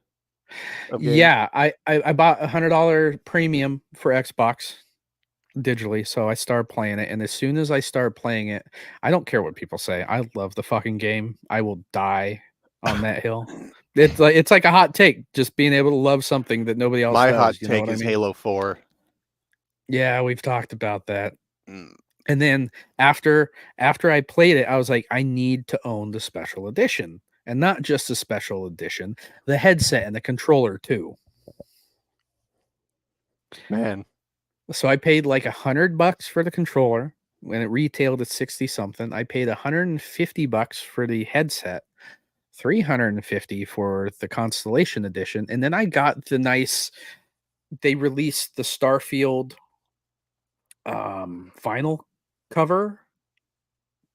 Yeah, I bought $100 premium for Xbox digitally, so I started playing it, and as soon as I started playing it, I don't care what people say. I love the fucking game. I will die on that hill. It's like a hot take, just being able to love something that nobody else does. My hot take is Halo 4. Yeah, we've talked about that. And then after I played it, I was like, I need to own the special edition. And not just the special edition, the headset and the controller too. Man. So I paid like $100 for the controller when it retailed at 60 something. I paid $150 for the headset, $350 for the Constellation Edition, and then I got the nice. They released the Starfield vinyl cover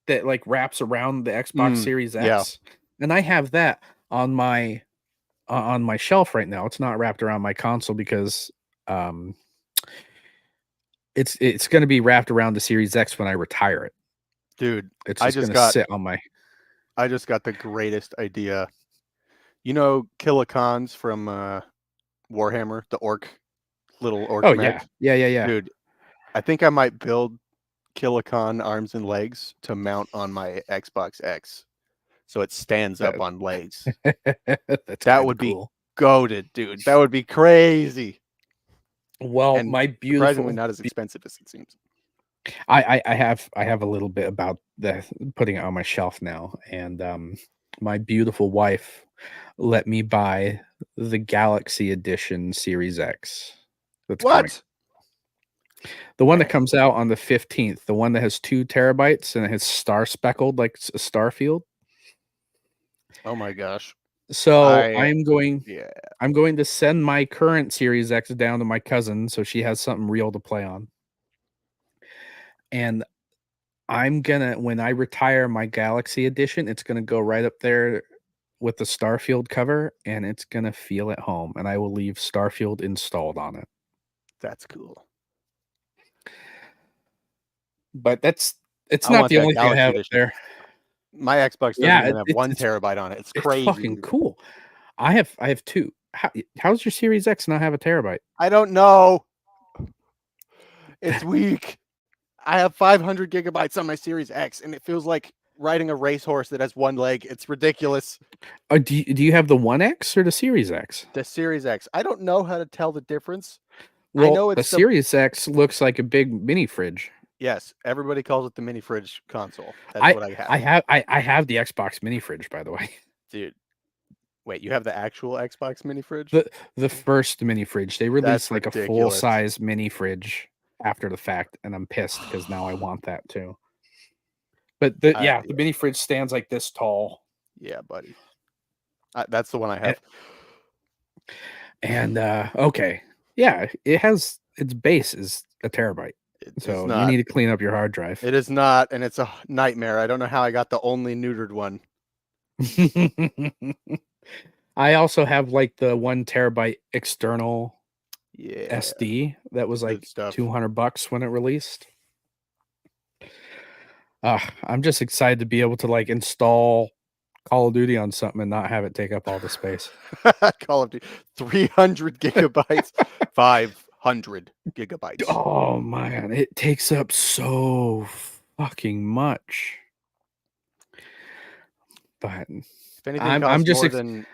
that like wraps around the Xbox Series X, and I have that on my shelf right now. It's not wrapped around my console because it's going to be wrapped around the Series X when I retire it. Dude, it's just going to sit on my. I just got the greatest idea. You know Killikons from Warhammer, the little orc. Oh yeah. Dude, I think I might build Kilicon arms and legs to mount on my Xbox X, so it stands up on legs. That's That would be cool. goated, dude. That would be crazy. Well, And my surprisingly beautiful, not as expensive as it seems. I have a little bit about the putting it on my shelf now, and my beautiful wife let me buy the Galaxy Edition Series X. That's coming. What? The one that comes out on the 15th, the one that has 2 terabytes and it has star speckled like a star field. Oh my gosh. So Yeah. I'm going to send my current Series X down to my cousin so she has something real to play on. And I'm gonna, when I retire my Galaxy Edition, it's gonna go right up there with the Starfield cover, and it's gonna feel at home. And I will leave Starfield installed on it. That's cool. But it's I not want the that only thing I Galaxy have up Edition. there. My Xbox doesn't Yeah, even have 1 terabyte on it. It's crazy. fucking dude. cool. I have 2. How's your Series X not have a terabyte? I don't know. It's weak. I have 500 gigabytes on my Series X, and it feels like riding a racehorse that has 1 leg. It's ridiculous. Do you have the 1X or the Series X? The Series X. I don't know how to tell the difference. Well, I know the it's Series X looks like a big mini fridge. Yes, everybody calls it the mini fridge console. That's what I have. I have the Xbox mini fridge, by the way. Dude, wait, you have the actual Xbox mini fridge? The first mini fridge. They released like ridiculous. a full size mini fridge after the fact, and I'm pissed because now I want that too. But the mini fridge stands like this tall. Yeah, buddy. That's the one I have. And okay, yeah, it has its base is a terabyte. So you need to clean up your hard drive. It is not, and it's a nightmare. I don't know how I got the only neutered one. I also have like the 1 terabyte external SD that was like $200 when it released. I'm just excited to be able to like install Call of Duty on something and not have it take up all the space. Call of Duty, 300 gigabytes, 500 gigabytes. Oh man, it takes up so fucking much. But if anything costs more than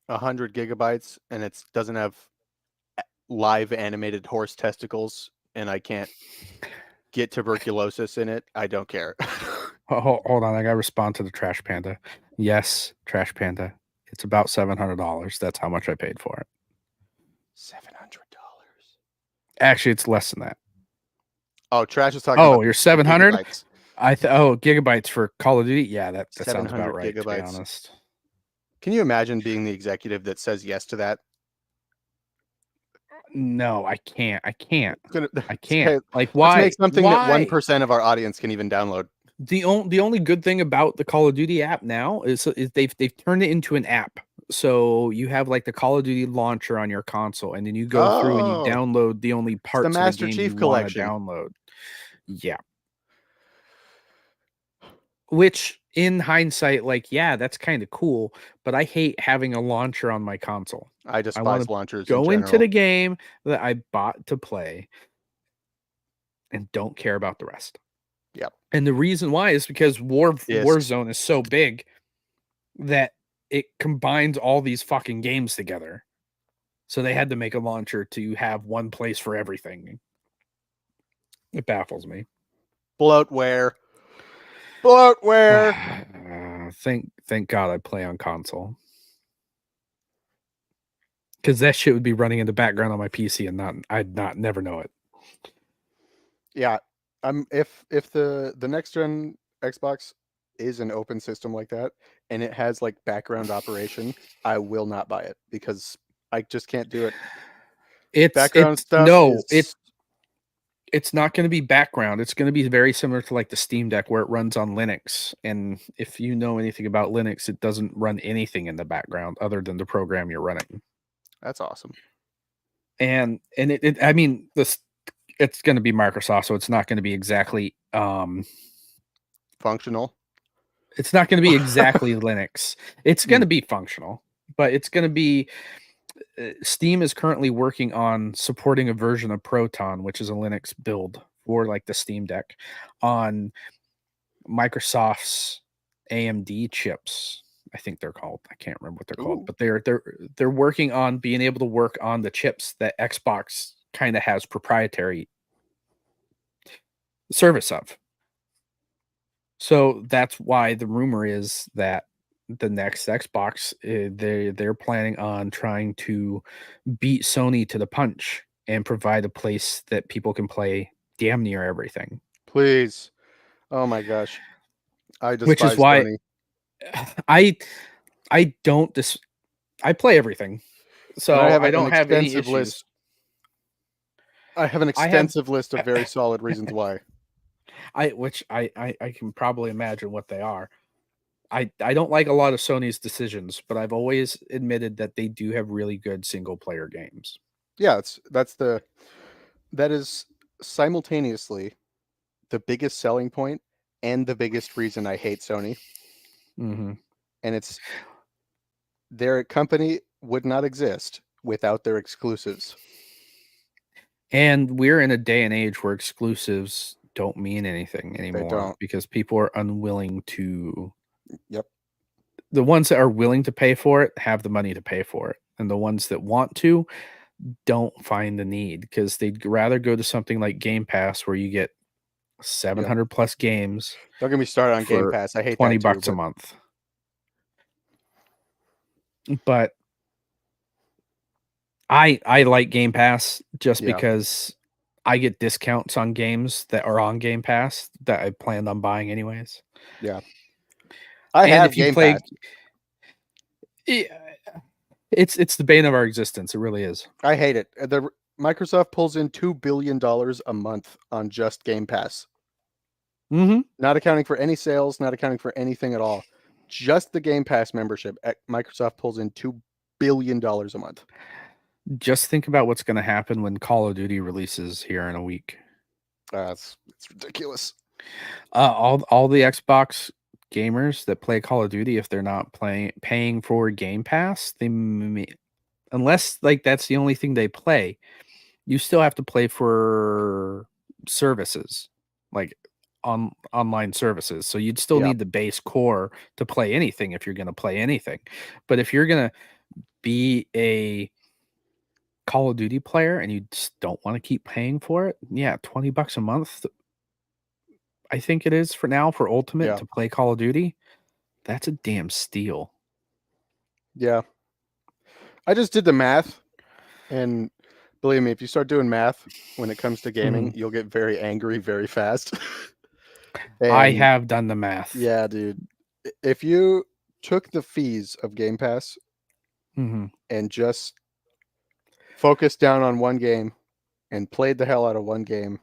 100 gigabytes and it doesn't have live animated horse testicles and I can't get tuberculosis in it, I don't care. Hold on, I gotta respond to the Trash Panda. Yes, Trash Panda. It's about $700. That's how much I paid for it. $700. Actually, it's less than that. Oh, Trash is talking about you're 700? Gigabytes for Call of Duty? Yeah, that sounds about right, gigabytes. To be honest. Can you imagine being the executive that says yes to that? No, I can't. I can't. Okay, like, why? Let's make something that 1% of our audience can even download. The only good thing about the Call of Duty app now is they've turned it into an app. So you have like the Call of Duty launcher on your console, and then you go through and you download the only parts of the Master game Chief you want to download. Yeah. Which, in hindsight, like, yeah, that's kind of cool, but I hate having a launcher on my console. I despise launchers. Go into the game that I bought to play and don't care about the rest. Yep. And the reason why is because Warzone is so big that it combines all these fucking games together. So they had to make a launcher to have one place for everything. It baffles me. Bloatware. Thank God I play on console. Because that shit would be running in the background on my PC and I'd never know it. Yeah. If the next gen Xbox is an open system like that and it has like background operation, I will not buy it because I just can't do it. It's not going to be background. It's going to be very similar to like the Steam Deck where it runs on Linux. And if you know anything about Linux, it doesn't run anything in the background other than the program you're running. That's awesome. And I mean, it's going to be Microsoft, so it's not going to be exactly functional. It's not going to be exactly Linux. It's going to be functional, but it's going to be Steam is currently working on supporting a version of Proton, which is a Linux build for like the Steam Deck on Microsoft's AMD chips. I think they're called. I can't remember what they're called, but they're working on being able to work on the chips that Xbox kind of has proprietary service of. So that's why the rumor is that the next Xbox, they're planning on trying to beat Sony to the punch and provide a place that people can play damn near everything. Please. Oh my gosh. I Which is despise why Sony. I don't I play everything. So And I have I an don't have any extensive issues. list. I have an extensive list of very solid reasons why. I can probably imagine what they are. I don't like a lot of Sony's decisions, but I've always admitted that they do have really good single player games. Yeah, that is simultaneously the biggest selling point and the biggest reason I hate Sony. Mm-hmm. And it's their company would not exist without their exclusives. And we're in a day and age where exclusives don't mean anything anymore. They don't. Because people are unwilling to. Yep. The ones that are willing to pay for it have the money to pay for it. And the ones that want to don't find the need because they'd rather go to something like Game Pass where you get 700 plus games. Don't get me started on Game Pass. I hate $20 that too, a month. But I like Game Pass just because I get discounts on games that are on Game Pass that I planned on buying anyways. Yeah. I have Game Pass. It's the bane of our existence. It really is. I hate it. Microsoft pulls in $2 billion a month on just Game Pass. Mm-hmm. Not accounting for any sales, not accounting for anything at all. Just the Game Pass membership, Microsoft pulls in $2 billion a month. Just think about what's going to happen when Call of Duty releases here in a week. It's ridiculous. All the Xbox gamers that play Call of Duty, if they're not paying for Game Pass, unless like that's the only thing they play, you still have to play for services like online services. So you'd still need the base core to play anything if you're going to play anything. But if you're going to be a Call of Duty player and you just don't want to keep paying for it, yeah, $20 a month. I think it is for now for Ultimate to play Call of Duty. That's a damn steal. Yeah. I just did the math, and believe me, if you start doing math when it comes to gaming, you'll get very angry very fast. I have done the math. Yeah, dude. If you took the fees of Game Pass and just focused down on one game and played the hell out of one game,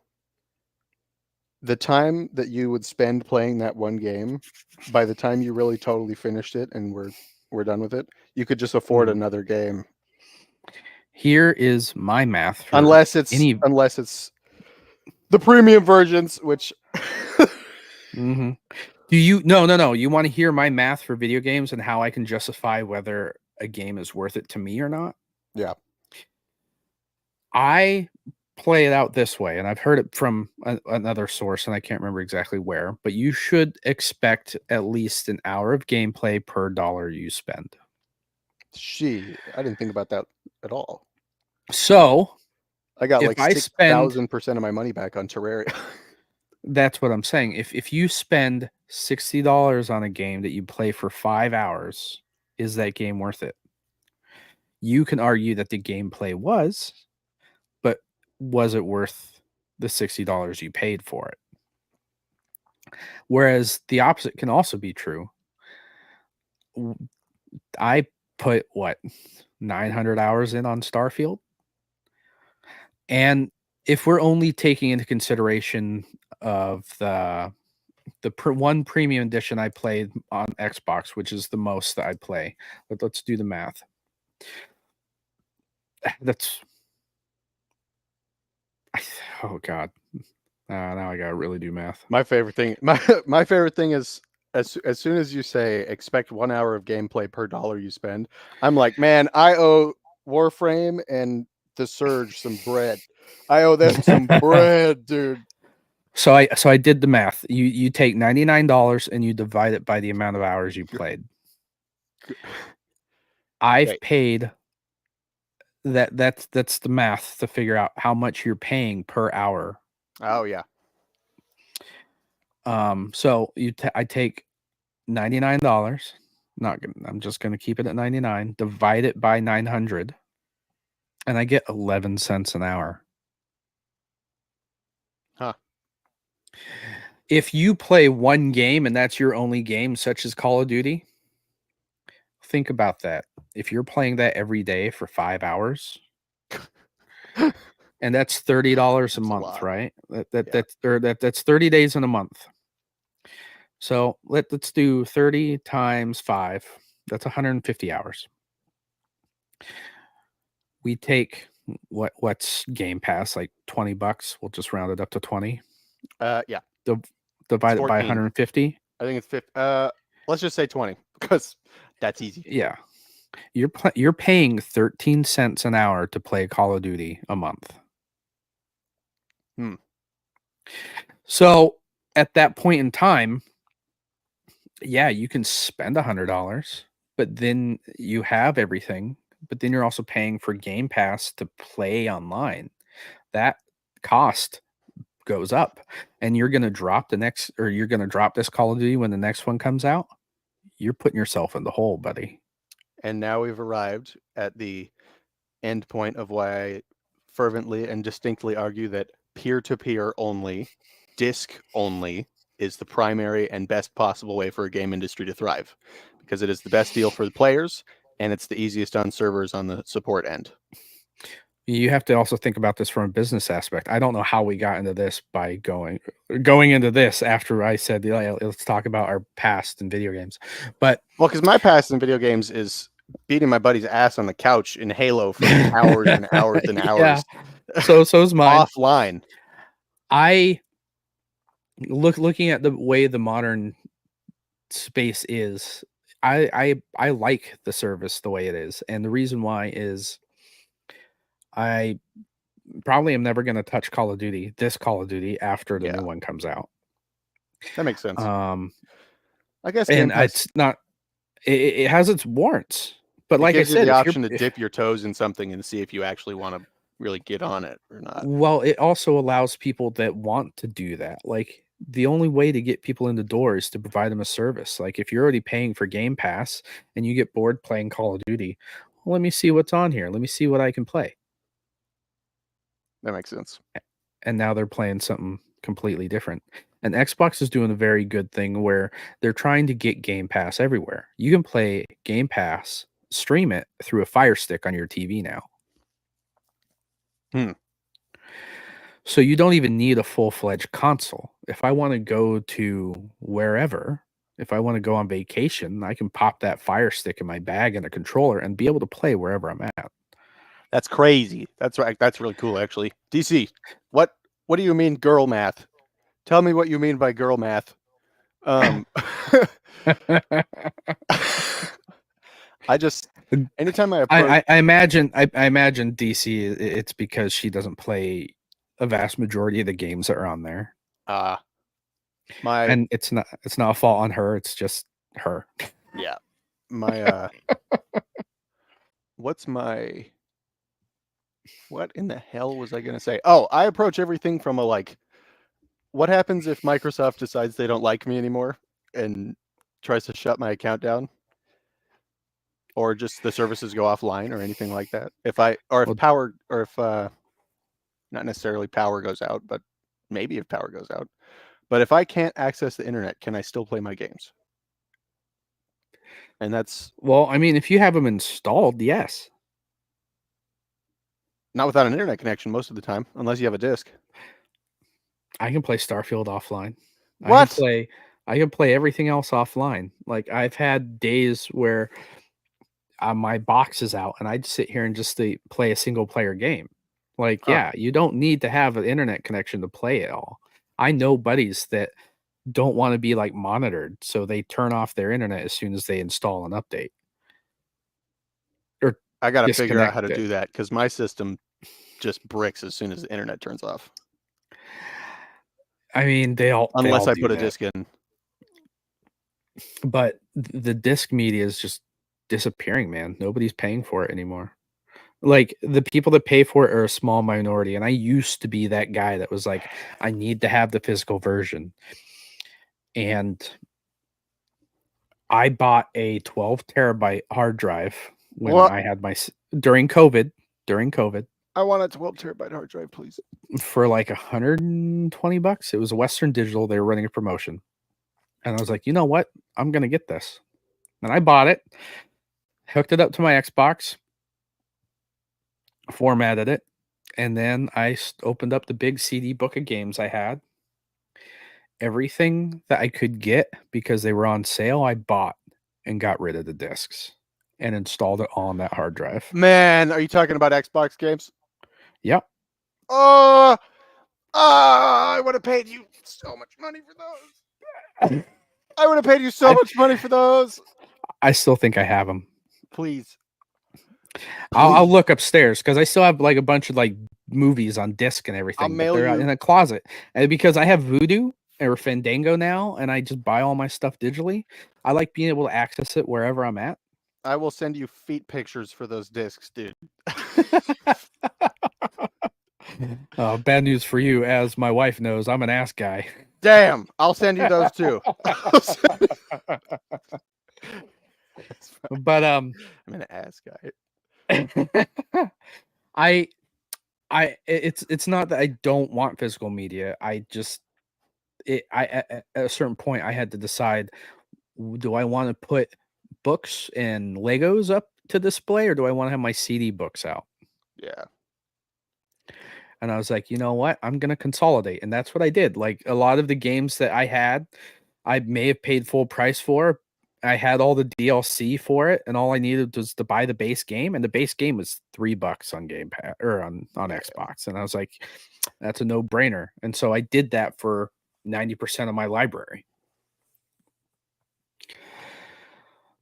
the time that you would spend playing that one game, by the time you really totally finished it and we're done with it, you could just afford another game. Here is my math. Unless it's the premium versions, which do you no. You want to hear my math for video games and how I can justify whether a game is worth it to me or not? Yeah. I play it out this way, and I've heard it from another source, and I can't remember exactly where, but you should expect at least an hour of gameplay per dollar you spend. I didn't think about that at all. So I got like 6,000% of my money back on Terraria. That's what I'm saying. If you spend $60 on a game that you play for 5 hours, is that game worth it? You can argue that the gameplay was, but was it worth the $60 you paid for it? Whereas the opposite can also be true. I put 900 hours in on Starfield. And if we're only taking into consideration of the one premium edition I played on Xbox, which is the most that I play, let's do the math. Oh God. Now I gotta really do math. My favorite thing, my favorite thing is as soon as you say expect 1 hour of gameplay per dollar you spend, I'm like, man, I owe Warframe and The Surge some bread. I owe them some bread, dude. So I did the math. You take $99 and you divide it by the amount of hours you played. I've Wait. paid that's the math to figure out how much you're paying per hour. Oh yeah. So I take $99. I'm just gonna keep it at 99. Divide it by 900, and I get 11 cents an hour. Huh. If you play one game and that's your only game, such as Call of Duty, think about that. If you're playing that every day for 5 hours, and that's $30 a That's a month, lot. right? Yeah. That's 30 days in a month. So let's do 30 times 5. That's 150 hours. We take what's Game Pass, like $20. We'll just round it up to 20. Yeah. Divide it by 14. 150. I think it's 50. Let's just say 20 because that's easy. Yeah. You're paying 13 cents an hour to play Call of Duty a month. So at that point in time, yeah, you can spend $100, but then you have everything. But then you're also paying for Game Pass to play online. That cost goes up, and you're going to drop you're going to drop this Call of Duty when the next one comes out. You're putting yourself in the hole, buddy. And now we've arrived at the end point of why I fervently and distinctly argue that peer-to-peer only, disc only, is the primary and best possible way for a game industry to thrive, because it is the best deal for the players and it's the easiest on servers on the support end. You have to also think about this from a business aspect. I don't know how we got into this by going into this after I said, let's talk about our past in video games. But well, because my past in video games is beating my buddy's ass on the couch in Halo for hours and hours and hours. Yeah. So's mine. Offline. I looking at the way the modern space is, I like the service the way it is, and the reason why is I probably am never going to touch this Call of Duty after the new one comes out. That makes sense. I guess and it's not. It has its warrants, but like I said, you the option to dip your toes in something and see if you actually want to really get on it or not. Well, it also allows people that want to do that. Like, the only way to get people in the door is to provide them a service. Like, if you're already paying for Game Pass and you get bored playing Call of Duty, well, let me see what's on here. Let me see what I can play. That makes sense. And now they're playing something completely different. And Xbox is doing a very good thing where they're trying to get Game Pass everywhere. You can play Game Pass, stream it through a Fire Stick on your TV now. So you don't even need a full-fledged console. If I want to go to wherever, if I want to go on vacation, I can pop that Fire Stick in my bag and a controller and be able to play wherever I'm at. That's crazy. That's right. That's really cool, actually. DC, what do you mean girl math? Tell me what you mean by girl math. I just anytime I approach, I imagine DC, it's because she doesn't play a vast majority of the games that are on there. And it's not a fault on her, it's just her. Yeah. My what in the hell was I gonna say? Oh, I approach everything from a like, what happens if Microsoft decides they don't like me anymore and tries to shut my account down? Or just the services go offline or anything like that. If not necessarily power goes out, but maybe if power goes out. But if I can't access the internet, can I still play my games? And that's... Well, I mean, if you have them installed, yes. Not without an internet connection most of the time, unless you have a disc. I can play Starfield offline. What? I can play everything else offline. Like, I've had days where my box is out and I'd sit here and just play a single player game. Like, yeah, you don't need to have an internet connection to play it all. I know buddies that don't want to be like monitored, so they turn off their internet as soon as they install an update. Or I got to figure out how to do that because my system just bricks as soon as the internet turns off. I mean, unless I do put a that. disc in. But the disc media is just disappearing, man. Nobody's paying for it anymore. Like, the people that pay for it are a small minority, and I used to be that guy that was like, I need to have the physical version. And I bought a 12 terabyte hard drive when I had during COVID, I want a 12 terabyte hard drive, please. for like $120. It was a Western Digital. They were running a promotion. And I was like, you know what? I'm going to get this. And I bought it, hooked it up to my Xbox, formatted it, and then I opened up the big CD book of games I had. Everything that I could get because they were on sale, I bought and got rid of the discs and installed it on that hard drive. Man, are you talking about Xbox games? Yep. I would have paid you so much money for those. I would have paid you so much money for those. I still think I have them. Please. I'll look upstairs because I still have like a bunch of like movies on disc and everything. I'll mail they're you in a closet, and because I have Vudu or Fandango now, and I just buy all my stuff digitally, I like being able to access it wherever I'm at. I will send you feet pictures for those discs, dude. Bad news for you, as my wife knows, I'm an ass guy. Damn, I'll send you those too. But I'm an ass guy. It's not that I don't want physical media. I just at a certain point I had to decide, do I want to put books and Legos up to display, or do I want to have my CD books out? Yeah. And I was like, you know what? I'm going to consolidate. And that's what I did. Like, a lot of the games that I had, I may have paid full price for. I had all the DLC for it, and all I needed was to buy the base game. And the base game was $3 on Game Pass or on Xbox. And I was like, that's a no brainer. And so I did that for 90% of my library.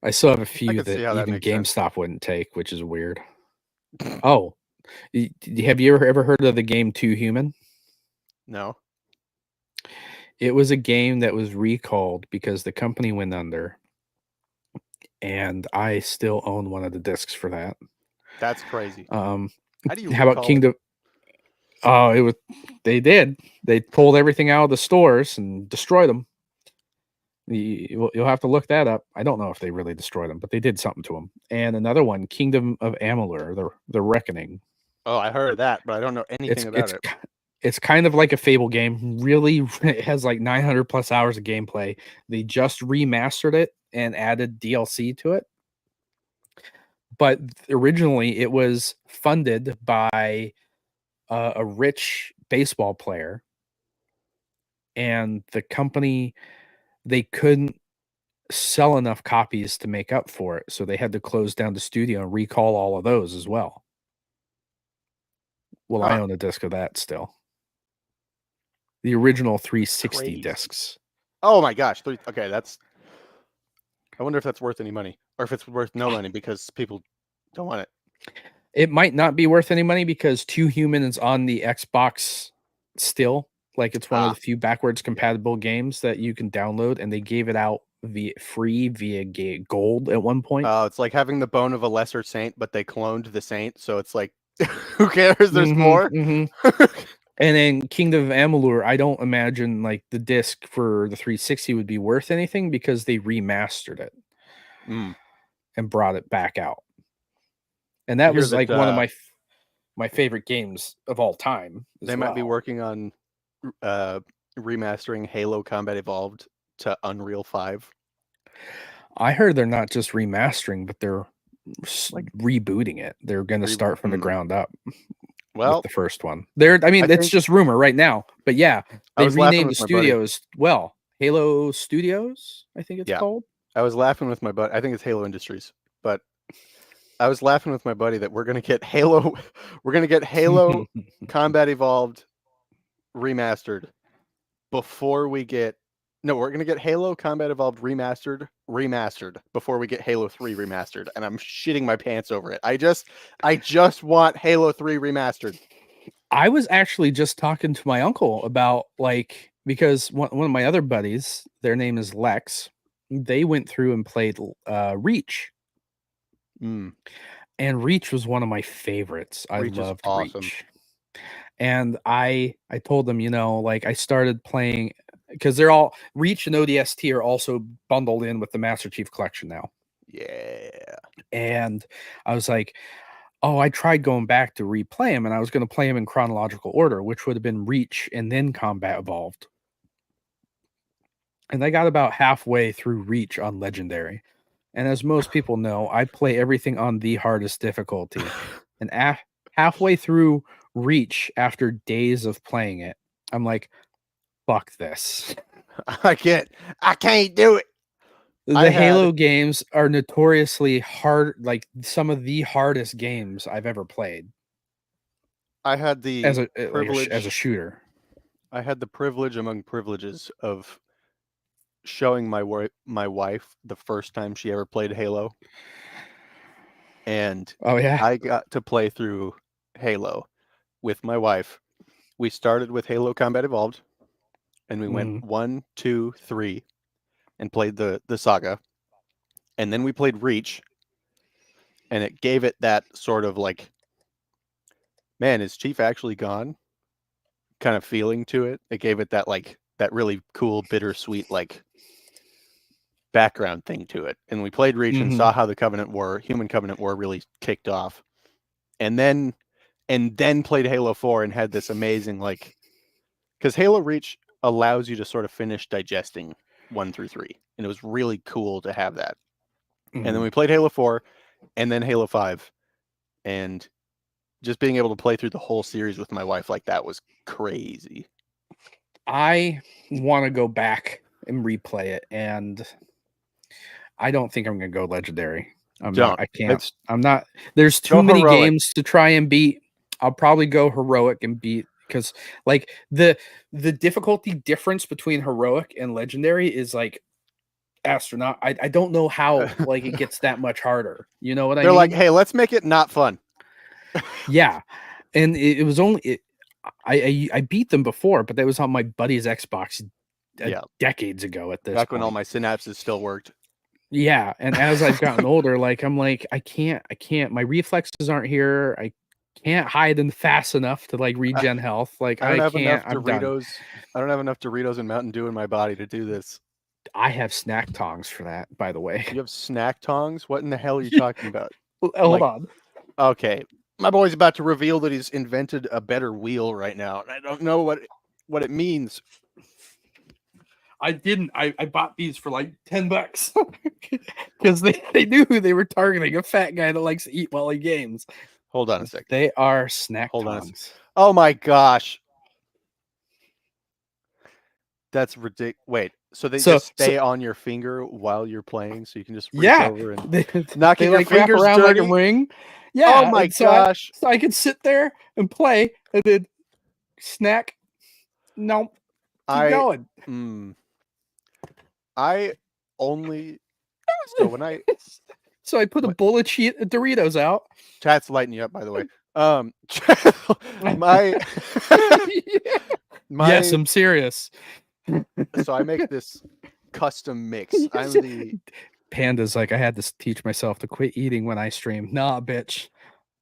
I still have a few that even GameStop wouldn't take, which is weird. Oh, have you ever heard of the game Too Human? No. It was a game that was recalled because the company went under, and I still own one of the discs for that. That's crazy. How about Kingdom? Oh, it was. They did. They pulled everything out of the stores and destroyed them. You'll have to look that up. I don't know if they really destroyed them, but they did something to them. And another one, Kingdom of Amalur: The Reckoning. Oh, I heard of that, but I don't know anything about it. It's kind of like a Fable game. Really, it has like 900 plus hours of gameplay. They just remastered it and added DLC to it. But originally, it was funded by a rich baseball player, and the company, they couldn't sell enough copies to make up for it, so they had to close down the studio and recall all of those as well. Well, I own a disc of that still. The original 360 discs. Oh my gosh. Okay, I wonder if that's worth any money, or if it's worth no money because people don't want it. It might not be worth any money because Too Human is on the Xbox still. Like, it's one of the few backwards compatible games that you can download, and they gave it out via gold at one point. Oh, it's like having the bone of a lesser saint, but they cloned the saint, so it's like, who cares? There's more. And then Kingdom of Amalur, I don't imagine like the disc for the 360 would be worth anything because they remastered it and brought it back out. And that was like one of my favorite games of all time. They might be working on remastering Halo Combat Evolved to Unreal 5. I heard they're not just remastering, but they're like rebooting it. They're going to start from the ground up. Well, with the first one, it's just rumor right now, but yeah, they renamed the studio as well. Halo Studios, I think it's called. I was laughing with my buddy. I think it's Halo Industries, but I was laughing with my buddy that we're gonna get Halo. We're gonna get Halo Combat Evolved remastered before we get. No, we're gonna get Halo Combat Evolved remastered before we get Halo 3 remastered, and I'm shitting my pants over it. I just want Halo 3 remastered. I was actually just talking to my uncle about like because one of my other buddies, their name is Lex, they went through and played Reach. Mm. And Reach was one of my favorites. I Reach is loved awesome. Reach. And I told them, you know, like I started playing because they're all Reach and ODST are also bundled in with the Master Chief Collection now. Yeah. And I was like, oh, I tried going back to replay them, and I was going to play them in chronological order, which would have been Reach and then Combat Evolved. And I got about halfway through Reach on Legendary. And as most people know, I play everything on the hardest difficulty. And halfway through Reach, after days of playing it, I'm like, fuck this. I can't do it. The Halo games are notoriously hard, like some of the hardest games I've ever played. I had the privilege as a shooter. I had the privilege among privileges of showing my wife the first time she ever played Halo. And oh yeah, I got to play through Halo with my wife. We started with Halo Combat Evolved, and we went 1, 2, 3, and played the saga. And then we played Reach, and it gave it that sort of like, man, is Chief actually gone? Kind of feeling to it. It gave it that like that really cool, bittersweet like background thing to it. And we played Reach and saw how the Human Covenant War really kicked off. And then played Halo 4 and had this amazing like, because Halo Reach allows you to sort of finish digesting 1 through 3. And it was really cool to have that. And then we played Halo 4 and then Halo 5. And just being able to play through the whole series with my wife like that was crazy. I want to go back and replay it, and I don't think I'm going to go Legendary. I can't. I'm not. There's too many games to try and beat. I'll probably go Heroic and beat, because like the difficulty difference between Heroic and Legendary is like astronaut. I don't know how like it gets that much harder. You know what I mean? They're like, hey, let's make it not fun. Yeah, and it was only I beat them before, but that was on my buddy's Xbox decades ago. At this back when all my synapses still worked. Yeah, and as I've gotten older, like I'm like I can't. My reflexes aren't here. I can't hide in fast enough to like regen health. Like I don't have enough I'm Doritos. done. I don't have enough Doritos and Mountain Dew in my body to do this. I have snack tongs for that, by the way. You have snack tongs? What in the hell are you talking about? Hold on. Okay. My boy's about to reveal that he's invented a better wheel right now, and I don't know what it means. I didn't. I bought these for like $10 because they knew who they were targeting, a fat guy that likes to eat while he games. Hold on a second. They are snack tongs. Oh my gosh. That's ridiculous. Wait, so they just stay on your finger while you're playing, so you can just reach over and knock your like fingers wrap around dirty? Like a ring. Yeah. Oh my gosh. So I could sit there and play and then snack. Nope. Keep going. I only so when I so I put a bowl of Doritos out. Chat's lighting you up, by the way. Yes, I'm serious. So I make this custom mix. I'm the Panda's like, I had to teach myself to quit eating when I stream. Nah, bitch.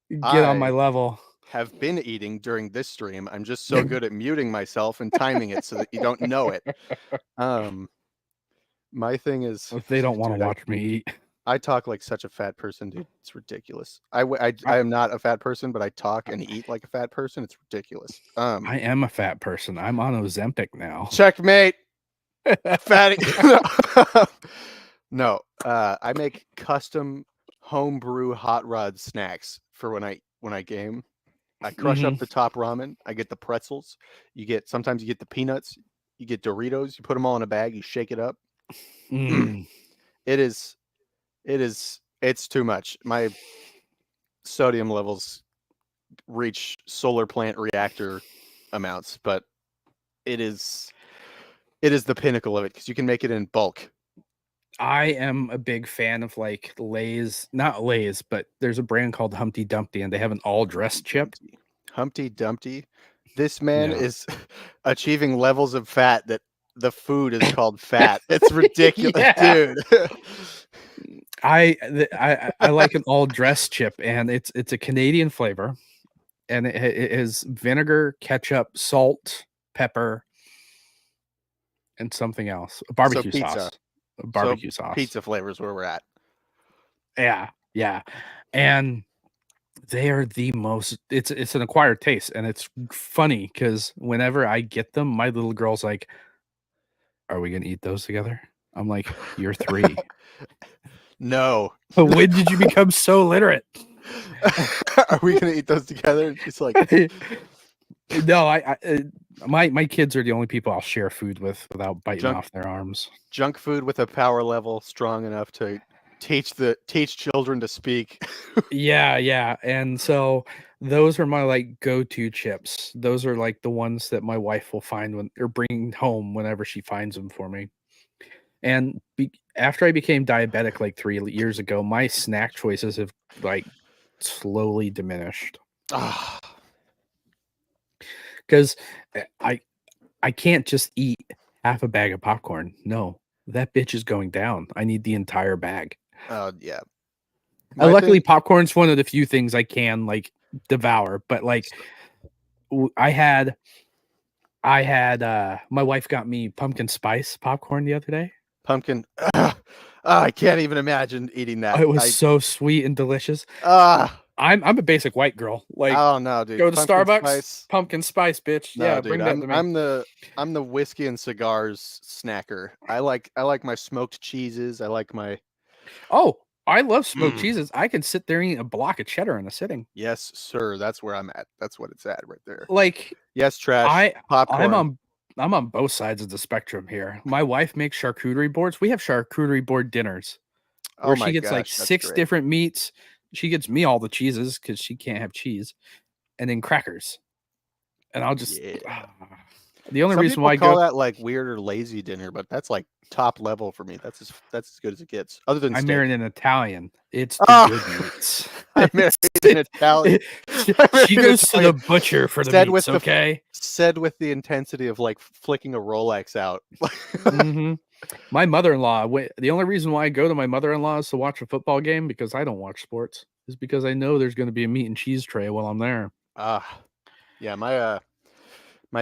Get on my level. Have been eating during this stream. I'm just so good at muting myself and timing it so that you don't know it. My thing is, they don't want to watch me eat. I talk like such a fat person, dude. It's ridiculous. I am not a fat person, but I talk and eat like a fat person. It's ridiculous. I am a fat person. I'm on Ozempic now. Checkmate. Fatty. No, I make custom homebrew hot rod snacks for when I game. I crush up the top ramen. I get the pretzels. Sometimes you get the peanuts. You get Doritos. You put them all in a bag. You shake it up. It's too much. My sodium levels reach solar plant reactor amounts, but it is the pinnacle of it because you can make it in bulk. I am a big fan of like Lay's, not Lay's, but there's a brand called Humpty Dumpty, and they have an all dressed chip. Humpty Dumpty. This man Yeah. is achieving levels of fat that the food is called fat. It's ridiculous, Yeah. dude. I like an all dressed chip, and it's a Canadian flavor, and it is vinegar, ketchup, salt, pepper, and something else. A So barbecue pizza. sauce. A So barbecue sauce. pizza flavors where we're at. Yeah, yeah. And they are the most it's an acquired taste, and it's funny because whenever I get them, my little girl's like, "Are we gonna eat those together?" I'm like, "You're 3. No. When did you become so literate?" Are we gonna eat those together? And she's like, No, my kids are the only people I'll share food with without biting Junk- off their arms. junk food with a power level strong enough to teach children to speak. Yeah, and so those are my like go-to chips. Those are like the ones that my wife will find when or bring home whenever she finds them for me. And after I became diabetic like 3 years ago, my snack choices have like slowly diminished Ah, because I can't just eat half a bag of popcorn. No, that bitch is going down. I need the entire bag. yeah. Luckily, popcorn's one of the few things I can like devour. But like, I had my wife got me pumpkin spice popcorn the other day. Pumpkin. I can't even imagine eating that. It was so sweet and delicious. Ah. I'm a basic white girl. Like, Oh no, dude. go to Pumpkin Starbucks, spice. pumpkin spice, bitch. No, Yeah, dude. bring that to me. I'm the whiskey and cigars snacker. I like my smoked cheeses. I like my Oh, I love smoked cheeses. I can sit there and eat a block of cheddar in a sitting. Yes, sir. That's where I'm at. That's what it's at right there. Like, Yes, trash. Popcorn. I'm on both sides of the spectrum here. My wife makes charcuterie boards. We have charcuterie board dinners where Oh my she gets like gosh, that's 6 great. different meats. She gets me all the cheeses because she can't have cheese, and then crackers. And I'll just the only Some reason people why I call go that like weird or lazy dinner, but that's like top level for me. That's as good as it gets. Other than I steak. married an Italian. It's the good meats. I married an Italian. She goes to the butcher for the meats. Okay. Said with the intensity of like flicking a Rolex out. Mm-hmm. My mother-in-law. The only reason why I go to my mother-in-law is to watch a football game because I don't watch sports. Is because I know there's going to be a meat and cheese tray while I'm there. Yeah. My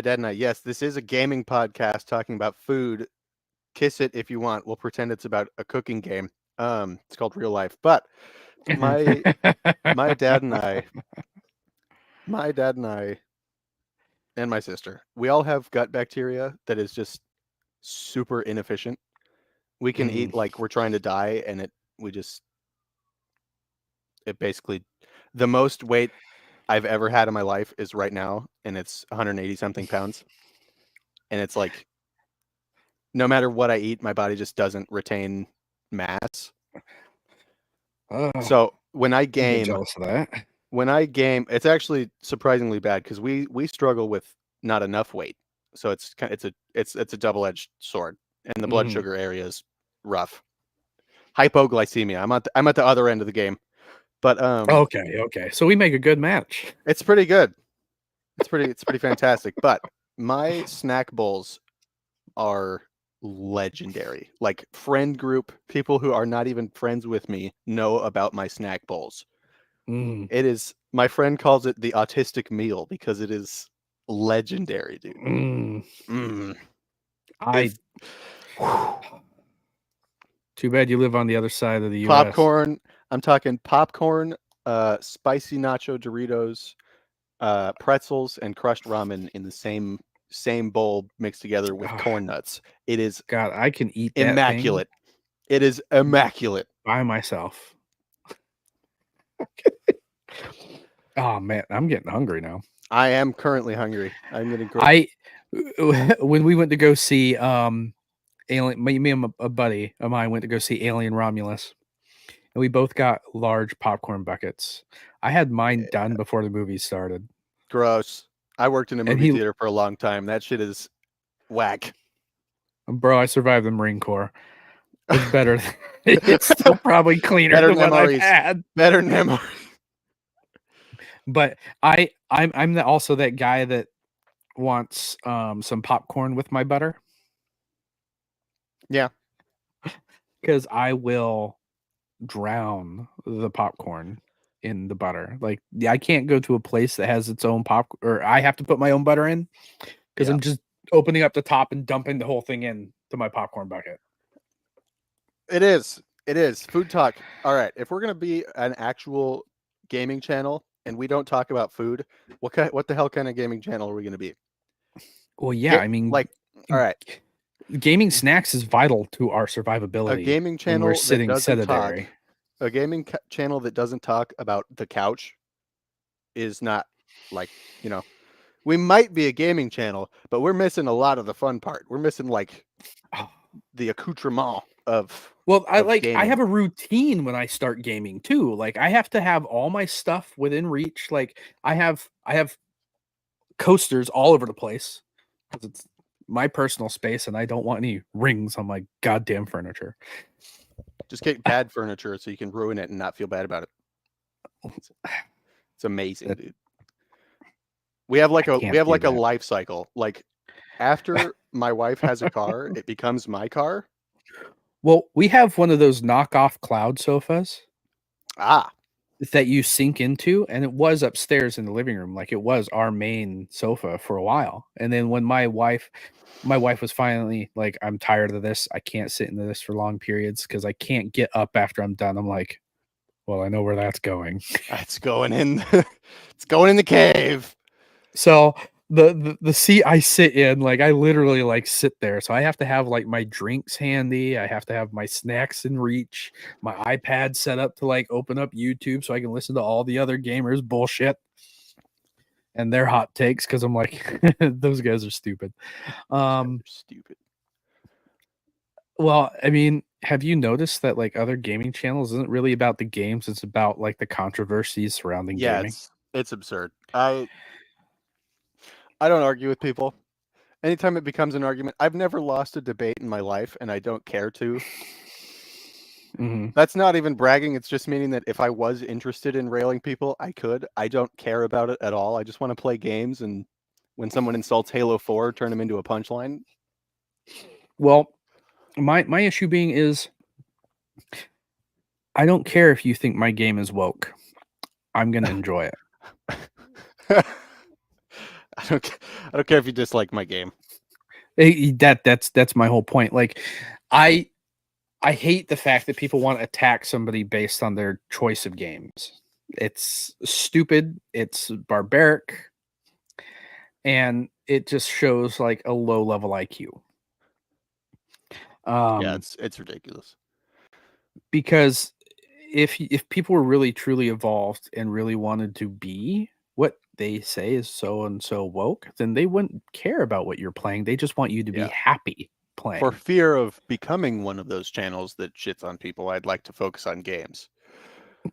dad and I. Yes, this is a gaming podcast talking about food. Kiss it if you want. We'll pretend it's about a cooking game. It's called Real Life. But my dad and I and my sister, we all have gut bacteria that is just super inefficient. We can eat like we're trying to die, and it basically the most weight I've ever had in my life is right now, and it's 180 something pounds. And it's like no matter what I eat, my body just doesn't retain mass. So when I game, jealous of that. It's actually surprisingly bad because we struggle with not enough weight. So it's a double-edged sword, and the blood sugar area is rough. Hypoglycemia. I'm at the other end of the game, but okay. So we make a good match. it's pretty good. It's pretty fantastic. But my snack bowls are legendary. Like friend group, people who are not even friends with me know about my snack bowls. It is, my friend calls it the autistic meal because it is legendary, dude. Too bad you live on the other side of the US. Popcorn. I'm talking popcorn, spicy nacho Doritos, pretzels, and crushed ramen in the same bowl mixed together with corn nuts. It is God, I can eat that immaculate. It is immaculate by myself. Oh man, I'm getting hungry now. I am currently hungry. I'm getting. When we went to go see Alien, me and a buddy of mine went to go see Alien Romulus, and we both got large popcorn buckets. I had mine done before the movie started. Gross. I worked in a movie theater for a long time. That shit is whack. Bro, I survived the Marine Corps. It's better. It's still probably cleaner than what I've had. Better than MREs. But I'm also that guy that wants some popcorn with my butter. Yeah. Because I will drown the popcorn in the butter. Like, I can't go to a place that has its own pop, or I have to put my own butter in because I'm just opening up the top and dumping the whole thing in to my popcorn bucket. It is. Food talk. All right. If we're going to be an actual gaming channel and we don't talk about food, what the hell kind of gaming channel are we going to be? Well, yeah, I mean, like, all right. Gaming snacks is vital to our survivability. A gaming channel we're sitting that doesn't sedentary. talk. A gaming channel that doesn't talk about the couch is not like, we might be a gaming channel, but we're missing a lot of the fun part. We're missing like the accoutrement of. Well, I gaming. have a routine when I start gaming too. Like, I have to have all my stuff within reach. Like, I have coasters all over the place because it's my personal space and I don't want any rings on my goddamn furniture. Just get bad furniture so you can ruin it and not feel bad about it. It's amazing, dude. We have like a life cycle. Like, after my wife has a car, it becomes my car. Well, we have one of those knockoff cloud sofas. That you sink into, and it was upstairs in the living room. Like, it was our main sofa for a while. And then when my wife was finally like, I'm tired of this. I can't sit into this for long periods because I can't get up after I'm done. I'm like, well, I know where that's going. It's going in. It's going in the cave. So the seat I sit in, like, I literally like sit there. So I have to have like my drinks handy. I have to have my snacks in reach, my iPad set up to like open up YouTube so I can listen to all the other gamers bullshit and their hot takes, because I'm like, those guys are stupid. Stupid. Well, I mean, have you noticed that like other gaming channels isn't really about the games, it's about like the controversies surrounding gaming? It's absurd. I don't argue with people. Anytime it becomes an argument, I've never lost a debate in my life, and I don't care to. Mm-hmm. That's not even bragging. It's just meaning that if I was interested in railing people, I could. I don't care about it at all. I just want to play games, and when someone insults Halo 4, turn them into a punchline. Well, my issue being is, I don't care if you think my game is woke. I'm gonna enjoy it. I don't care if you dislike my game. That's my whole point. Like, I hate the fact that people want to attack somebody based on their choice of games. It's stupid. It's barbaric, and it just shows like a low level IQ. Yeah, it's ridiculous. Because if people were really truly evolved and really wanted to be what they say is so and so woke, then they wouldn't care about what you're playing. They just want you to be happy playing. For fear of becoming one of those channels that shits on people, I'd like to focus on games.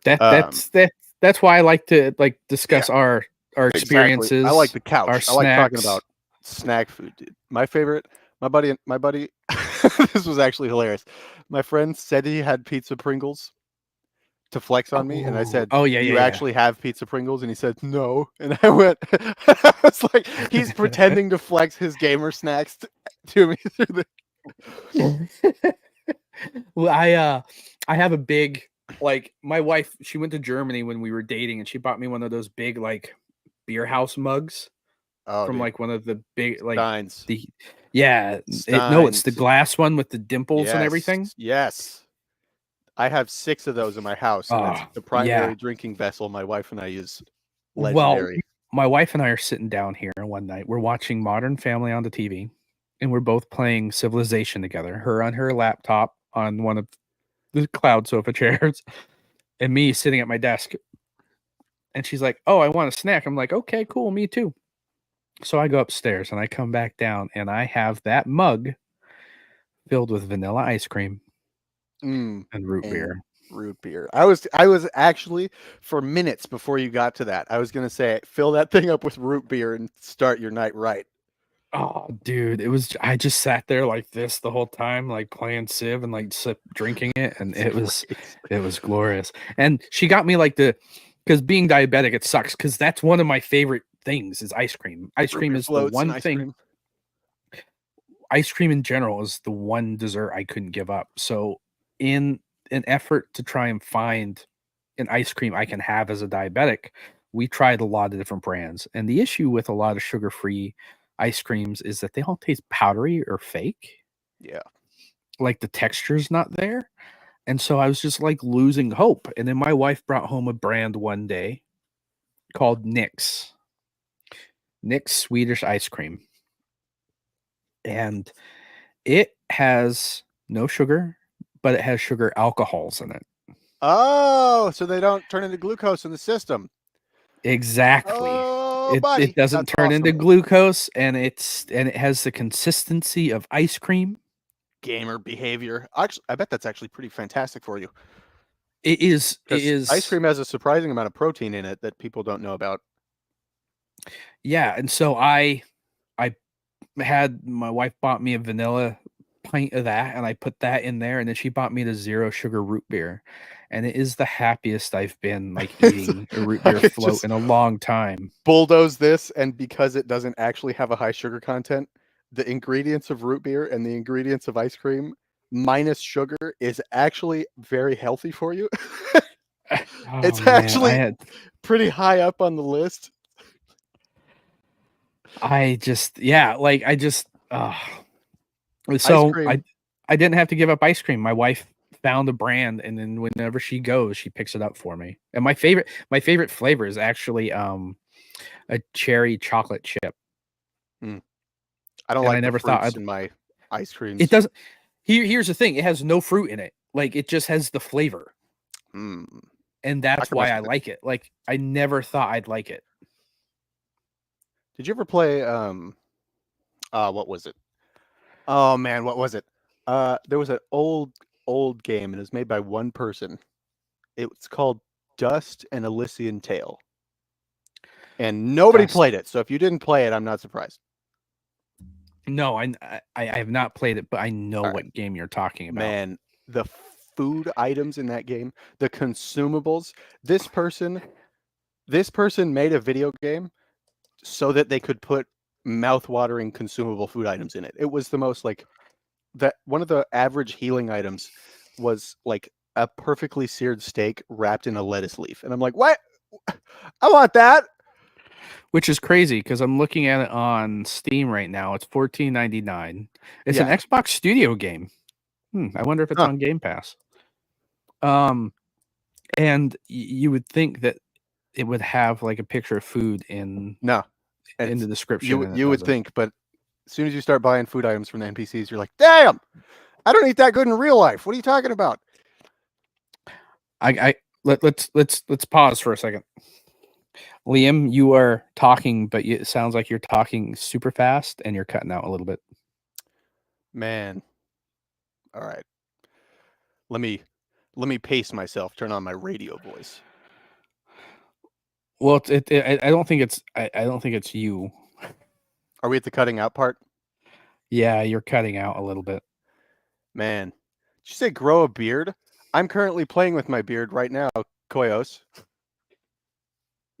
That's why I like to like discuss our experiences. Exactly. I like the couch. Our I snacks. like talking about snack food, dude. My buddy, this was actually hilarious. My friend said he had pizza Pringles to flex on me, and I said, "Oh yeah, you actually have pizza Pringles?" And he said, "No." And I went, I was like, he's pretending to flex his gamer snacks to me through the. Well, I have a big, like, my wife, she went to Germany when we were dating, and she bought me one of those big like beer house mugs from like one of the big like Steins. it's the glass one with the dimples and everything. Yes. I have 6 of those in my house, and it's the primary drinking vessel my wife and I use. Legendary. Well, my wife and I are sitting down here one night. We're watching Modern Family on the TV, and we're both playing Civilization together. Her on her laptop on one of the cloud sofa chairs, and me sitting at my desk. And she's like, "Oh, I want a snack." I'm like, "Okay, cool, me too." So I go upstairs and I come back down, and I have that mug filled with vanilla ice cream. And root beer. I was actually, for minutes before you got to that, I was gonna say, fill that thing up with root beer and start your night right. Oh, dude, I just sat there like this the whole time, like playing Civ and like drinking it, and it was glorious. And she got me like because being diabetic, it sucks, because that's one of my favorite things is ice cream. Ice cream is the floats and one ice thing. cream. Ice cream in general is the one dessert I couldn't give up. So in an effort to try and find an ice cream I can have as a diabetic, we tried a lot of different brands. And the issue with a lot of sugar-free ice creams is that they all taste powdery or fake. Yeah. Like the texture's not there. And so I was just like losing hope. And then my wife brought home a brand one day called Nick's Swedish ice cream. And it has no sugar, but it has sugar alcohols in it. Oh, so they don't turn into glucose in the system. Exactly. Oh, It buddy, doesn't that's turn into awesome. glucose, and it has the consistency of ice cream. Gamer behavior. Actually, I bet that's actually pretty fantastic for you. It is. Ice cream has a surprising amount of protein in it that people don't know about. Yeah, and so I had my wife bought me a vanilla pint of that, and I put that in there, and then she bought me the zero sugar root beer, and it is the happiest I've been like eating a root beer float in a long time. Bulldoze this, and because it doesn't actually have a high sugar content, the ingredients of root beer and the ingredients of ice cream minus sugar is actually very healthy for you. It's actually pretty high up on the list. So I didn't have to give up ice cream. My wife found a brand, and then whenever she goes, she picks it up for me. And my favorite flavor is actually a cherry chocolate chip. I don't like the fruits in my ice creams. It doesn't. Here's the thing: it has no fruit in it. Like, it just has the flavor, and that's why I like it. Like, I never thought I'd like it. Did you ever play what was it? Oh man, what was it? There was an old game, and it was made by one person. It's called Dust and Elysian Tale, and nobody played it. So if you didn't play it, I'm not surprised. No, I have not played it, but I know what game you're talking about. Man, the food items in that game, the consumables. This person made a video game so that they could put mouth-watering consumable food items in it. It was the most like that. One of the average healing items was like a perfectly seared steak wrapped in a lettuce leaf, and I'm like, what? I want that. Which is crazy because I'm looking at it on Steam right now. It's $14.99. It's an Xbox Studio game. I wonder if it's on Game Pass. And you would think that it would have like a picture of food in the description. You would think, but as soon as you start buying food items from the NPCs, you're like, damn, I don't eat that good in real life. What are you talking about? Let's pause for a second. Liam, you are talking, but it sounds like you're talking super fast and you're cutting out a little bit. Man. All right. Let me pace myself, turn on my radio voice. Well, I don't think it's you. Are we at the cutting out part? Yeah, you're cutting out a little bit. Man. Did you say grow a beard? I'm currently playing with my beard right now, Koyos.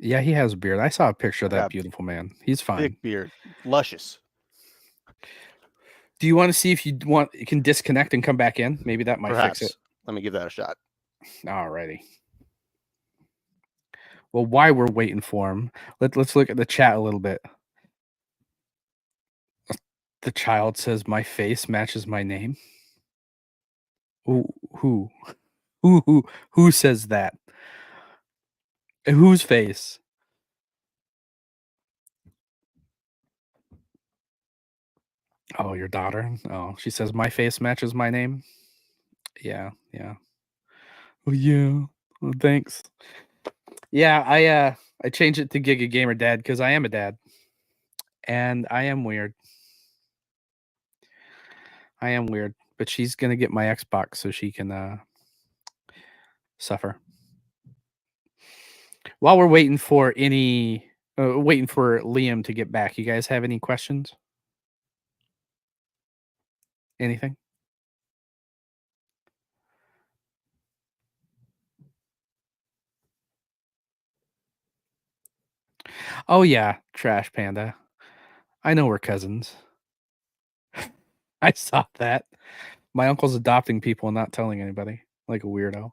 Yeah, he has a beard. I saw a picture of that beautiful man. He's fine. Big beard. Luscious. Do you want to see if you can disconnect and come back in? Maybe that might fix it. Let me give that a shot. Alrighty. Well, while we're waiting for him, let's look at the chat a little bit. The child says, "My face matches my name." Who says that? Whose face? Oh, your daughter. Oh, she says my face matches my name. Yeah. Oh yeah. Well, thanks. Yeah, I changed it to GigaGamerDad because I am a dad, and I am weird. But she's gonna get my Xbox so she can suffer. While we're waiting for Liam to get back, you guys have any questions? Anything? Oh yeah, Trash Panda. I know we're cousins. I saw that. My uncle's adopting people and not telling anybody, like a weirdo.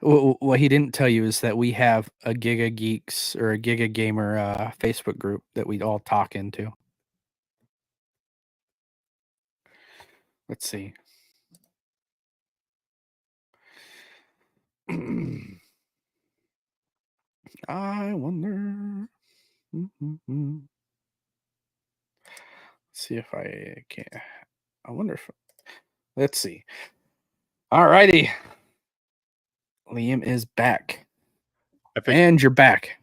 What he didn't tell you is that we have a Giga Geeks or a Giga Gamer Facebook group that we all talk into. Let's see. I wonder. Let's see if I can. I wonder if. Let's see. All righty. Liam is back. And you're back.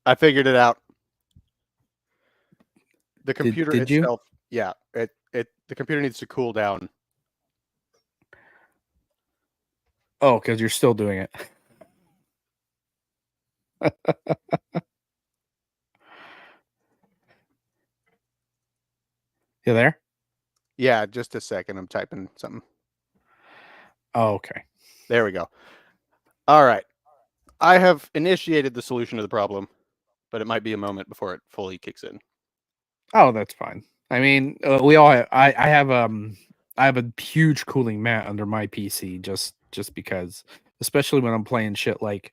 I figured it out. The computer did itself, yeah, the computer needs to cool down. Oh, because you're still doing it. You there? Yeah, just a second. I'm typing something. Oh, okay. There we go. All right. I have initiated the solution to the problem, but it might be a moment before it fully kicks in. Oh, that's fine. I mean, we all have, I have a huge cooling mat under my PC just because, especially when I'm playing shit like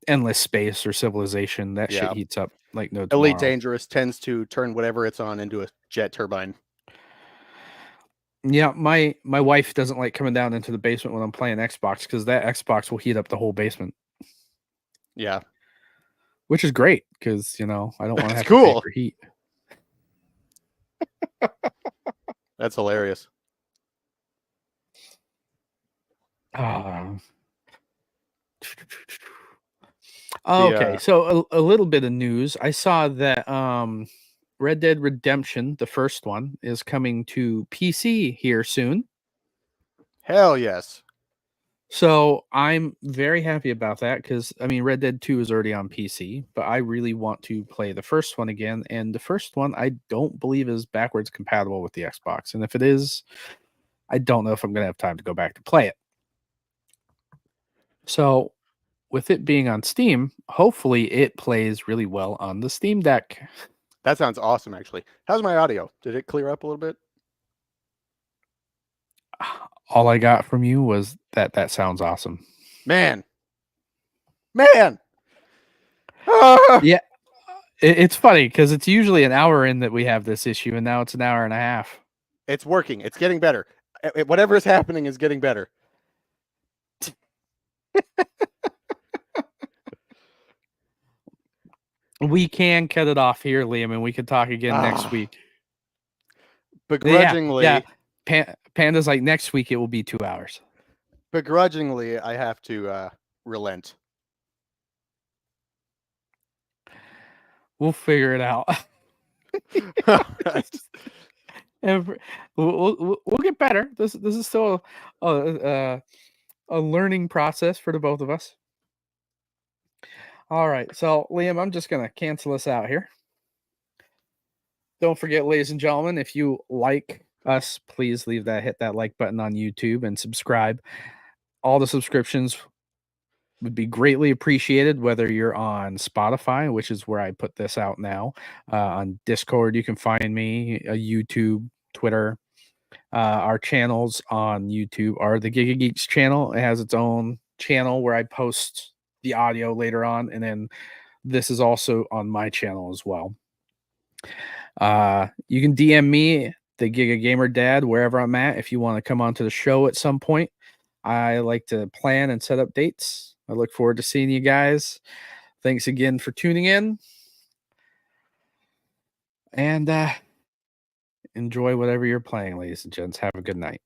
Endless Space or Civilization, that shit heats up like no tomorrow. Elite Dangerous tends to turn whatever it's on into a jet turbine. Yeah, my wife doesn't like coming down into the basement when I'm playing Xbox because that Xbox will heat up the whole basement. Yeah. Which is great because, you know, I don't want to have to pay for heat. That's hilarious. Okay, so a little bit of news. I saw that Red Dead Redemption, the first one, is coming to PC here soon. Hell yes. So I'm very happy about that because, I mean, Red Dead 2 is already on PC, but I really want to play the first one again. And the first one, I don't believe is backwards compatible with the Xbox. And if it is, I don't know if I'm going to have time to go back to play it. So with it being on Steam, hopefully it plays really well on the Steam Deck. That sounds awesome, actually. How's my audio? Did it clear up a little bit? All I got from you was that sounds awesome. Man. Yeah, it's funny because it's usually an hour in that we have this issue, and now it's an hour and a half. It's working. It's getting better. Whatever is happening is getting better. We can cut it off here, Liam, and we can talk again next week. Begrudgingly. Yeah. Panda's like, next week it will be 2 hours. Begrudgingly, I have to relent. We'll figure it out. And we'll get better. This is still a learning process for the both of us. All right, so Liam, I'm just gonna cancel us out here. Don't forget, ladies and gentlemen, if you like us, please hit that like button on YouTube and subscribe. All the subscriptions would be greatly appreciated, whether you're on Spotify, which is where I put this out now, on Discord, you can find me, YouTube, Twitter. Our channels on YouTube are the Giga Geeks channel. It has its own channel where I post the audio later on, and then this is also on my channel as well. You can DM me, the GigaGamerDad, wherever I'm at, if you want to come onto the show at some point. I like to plan and set up dates. I look forward to seeing you guys. Thanks again for tuning in. And enjoy whatever you're playing, ladies and gents. Have a good night.